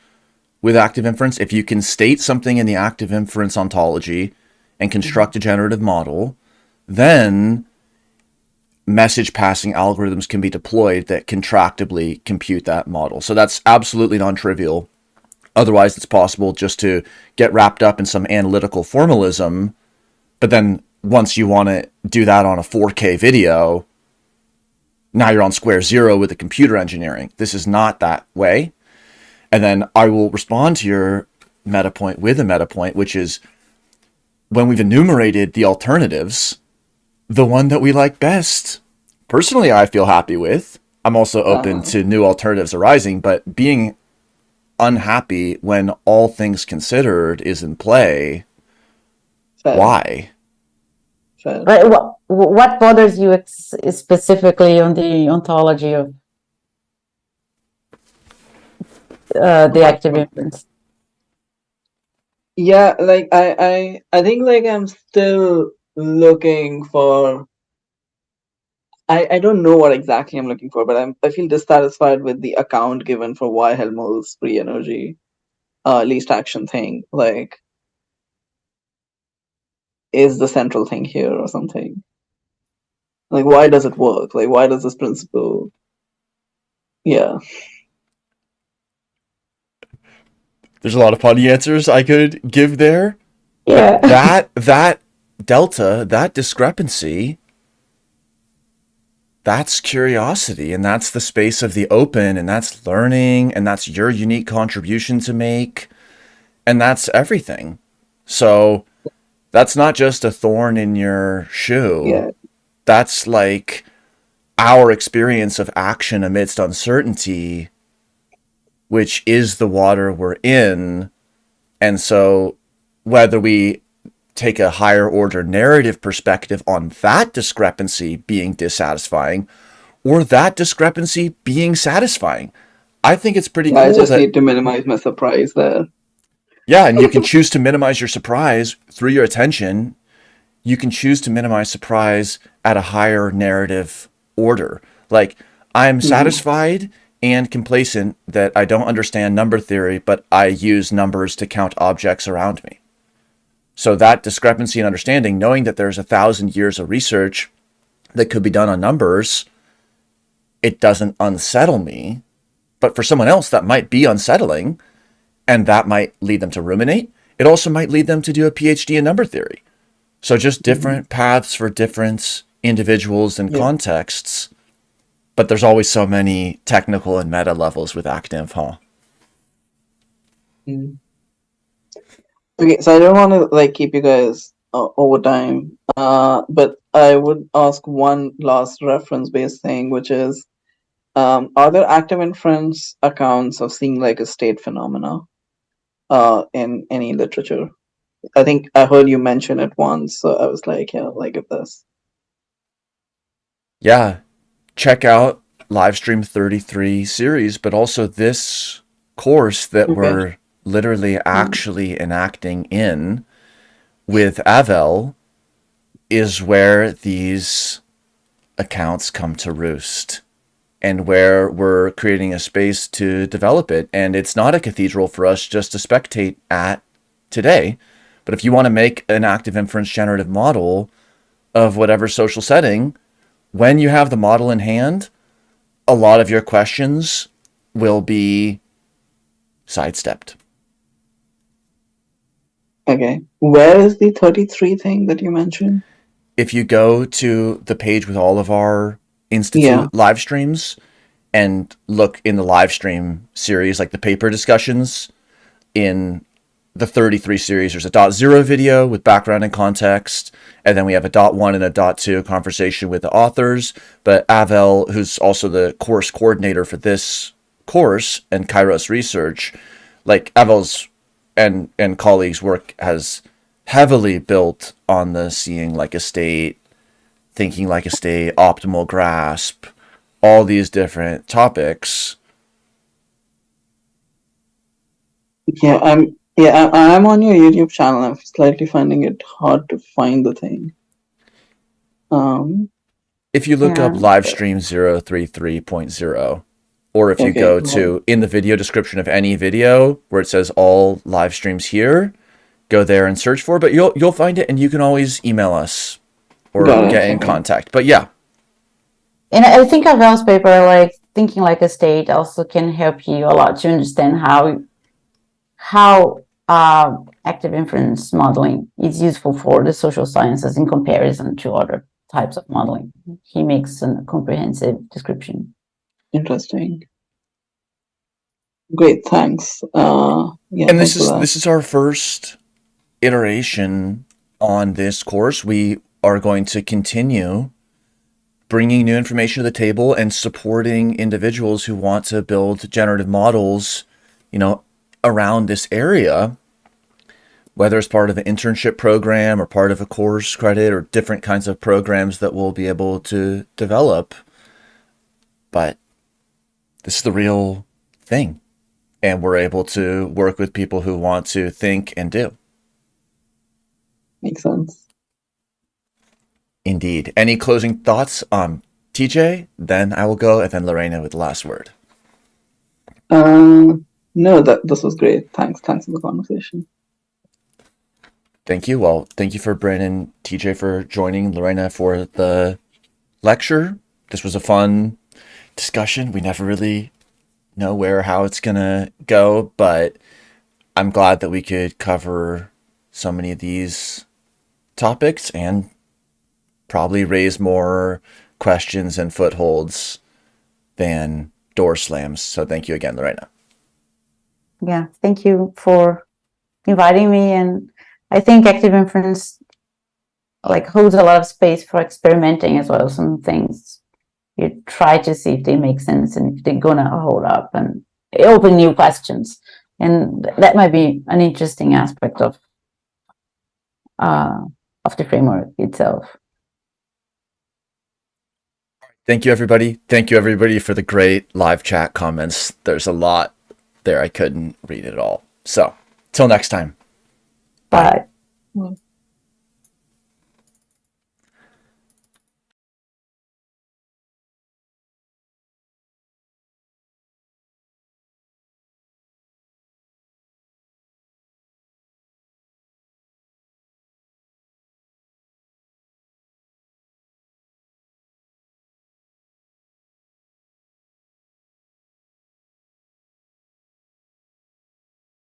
[SPEAKER 1] with active inference. If you can state something in the active inference ontology and construct a generative model, then message passing algorithms can be deployed that can tractably compute that model. So that's absolutely non-trivial. Otherwise, it's possible just to get wrapped up in some analytical formalism, but then once you want to do that on a 4K video, now you're on square zero with the computer engineering. This is not that way. And then I will respond to your meta point with a meta point, which is when we've enumerated the alternatives, the one that we like best, personally, I feel happy with. I'm also open to new alternatives arising, but being unhappy when all things considered is in play.
[SPEAKER 3] Fair.
[SPEAKER 1] Why?
[SPEAKER 3] Fair.
[SPEAKER 2] What bothers you specifically on the ontology of the active inference?
[SPEAKER 3] Yeah, like I think like I'm still looking for. I don't know what exactly I'm looking for, but I feel dissatisfied with the account given for why Helmholtz free energy least action thing like is the central thing here or something. Like why does it work? Like why does this principle? Yeah.
[SPEAKER 1] There's a lot of funny answers I could give there.
[SPEAKER 2] Yeah.
[SPEAKER 1] But that delta, that discrepancy, that's curiosity, and that's the space of the open, and that's learning, and that's your unique contribution to make, and that's everything. So that's not just a thorn in your shoe.
[SPEAKER 3] Yeah.
[SPEAKER 1] That's like our experience of action amidst uncertainty, which is the water we're in. And so whether we take a higher order narrative perspective on that discrepancy being dissatisfying or that discrepancy being satisfying, I think it's pretty
[SPEAKER 3] Yeah, I
[SPEAKER 1] cool
[SPEAKER 3] just
[SPEAKER 1] that,
[SPEAKER 3] need to minimize my surprise there.
[SPEAKER 1] yeah, and you can choose to minimize your surprise through your attention. You can choose to minimize surprise at a higher narrative order. Like, I'm
[SPEAKER 3] Mhm.
[SPEAKER 1] satisfied and complacent that I don't understand number theory, but I use numbers to count objects around me. So that discrepancy in understanding, knowing that there's 1,000 years of research that could be done on numbers, it doesn't unsettle me. But for someone else, that might be unsettling, and that might lead them to ruminate. It also might lead them to do a PhD in number theory. So just
[SPEAKER 3] Mhm.
[SPEAKER 1] different paths for different individuals and
[SPEAKER 3] Yeah.
[SPEAKER 1] contexts. But there's always so many technical and meta levels with Active, huh?
[SPEAKER 3] Mm. Okay, so I don't want to like keep you guys over time, but I would ask one last reference-based thing, which is, are there active inference accounts of seeing like a state phenomena in any literature? I think I heard you mention it once, so I was like, yeah, like if this.
[SPEAKER 1] Yeah, check out Livestream 33 series, but also this course that
[SPEAKER 3] Okay.
[SPEAKER 1] we're literally
[SPEAKER 3] Mm.
[SPEAKER 1] actually enacting in with Avel is where these accounts come to roost and where we're creating a space to develop it. And it's not a cathedral for us just to spectate at today. But if you want to make an active inference generative model of whatever social setting, when you have the model in hand, a lot of your questions will be sidestepped.
[SPEAKER 3] Okay. Where is the 33 thing that you mentioned?
[SPEAKER 1] If you go to the page with all of our
[SPEAKER 3] Yeah.
[SPEAKER 1] Institute live streams and look in the live stream series, like the paper discussions in the 33 series, there's a .0 video with background and context, and then we have a .1 and a .2 conversation with the authors. But Avel, who's also the course coordinator for this course, and Kairos Research, like Avel's and colleagues' work has heavily built on the seeing like a state, thinking like a state, optimal grasp, all these different topics.
[SPEAKER 3] I'm on your YouTube channel. I'm slightly finding it hard to find the thing.
[SPEAKER 1] If you look up
[SPEAKER 2] Yeah.
[SPEAKER 1] livestream 033.0, or if you
[SPEAKER 3] Okay.
[SPEAKER 1] go to in the video description of any video where it says all live streams here, go there and search for it. But you'll find it, and you can always email us or
[SPEAKER 3] Got it.
[SPEAKER 1] get in
[SPEAKER 3] Okay.
[SPEAKER 1] contact. But yeah,
[SPEAKER 2] And I think Avel's paper, like thinking like a state, also can help you a lot to understand how active inference modeling is useful for the social sciences in comparison to other types of modeling. He makes a comprehensive description.
[SPEAKER 3] Interesting. Great. Thanks. Yeah.
[SPEAKER 1] and
[SPEAKER 3] Thanks for that.
[SPEAKER 1] this is our first iteration on this course. We are going to continue bringing new information to the table and supporting individuals who want to build generative models, around this area, whether it's part of an internship program or part of a course credit or different kinds of programs that we'll be able to develop. But this is the real thing. And we're able to work with people who want to think and do.
[SPEAKER 3] Makes sense.
[SPEAKER 1] Indeed. Any closing thoughts on TJ? Then I will go, and then Lorena with the last word.
[SPEAKER 3] No, this was great. Thanks for the conversation.
[SPEAKER 1] Thank you. Well, thank you for Brandon, TJ for joining, Lorena for the lecture. This was a fun discussion. We never really know where or how it's gonna go, but I'm glad that we could cover so many of these topics and probably raise more questions and footholds than door slams. So thank you again, Lorena.
[SPEAKER 2] Yeah, thank you for inviting me. And I think active inference like holds a lot of space for experimenting as well. Some things you try to see if they make sense and if they're gonna hold up and open new questions. And that might be an interesting aspect of the framework itself.
[SPEAKER 1] Thank you, everybody. Thank you, everybody, for the great live chat comments. There's a lot there. I couldn't read it all. So, till next time.
[SPEAKER 2] Bye.
[SPEAKER 3] Mm.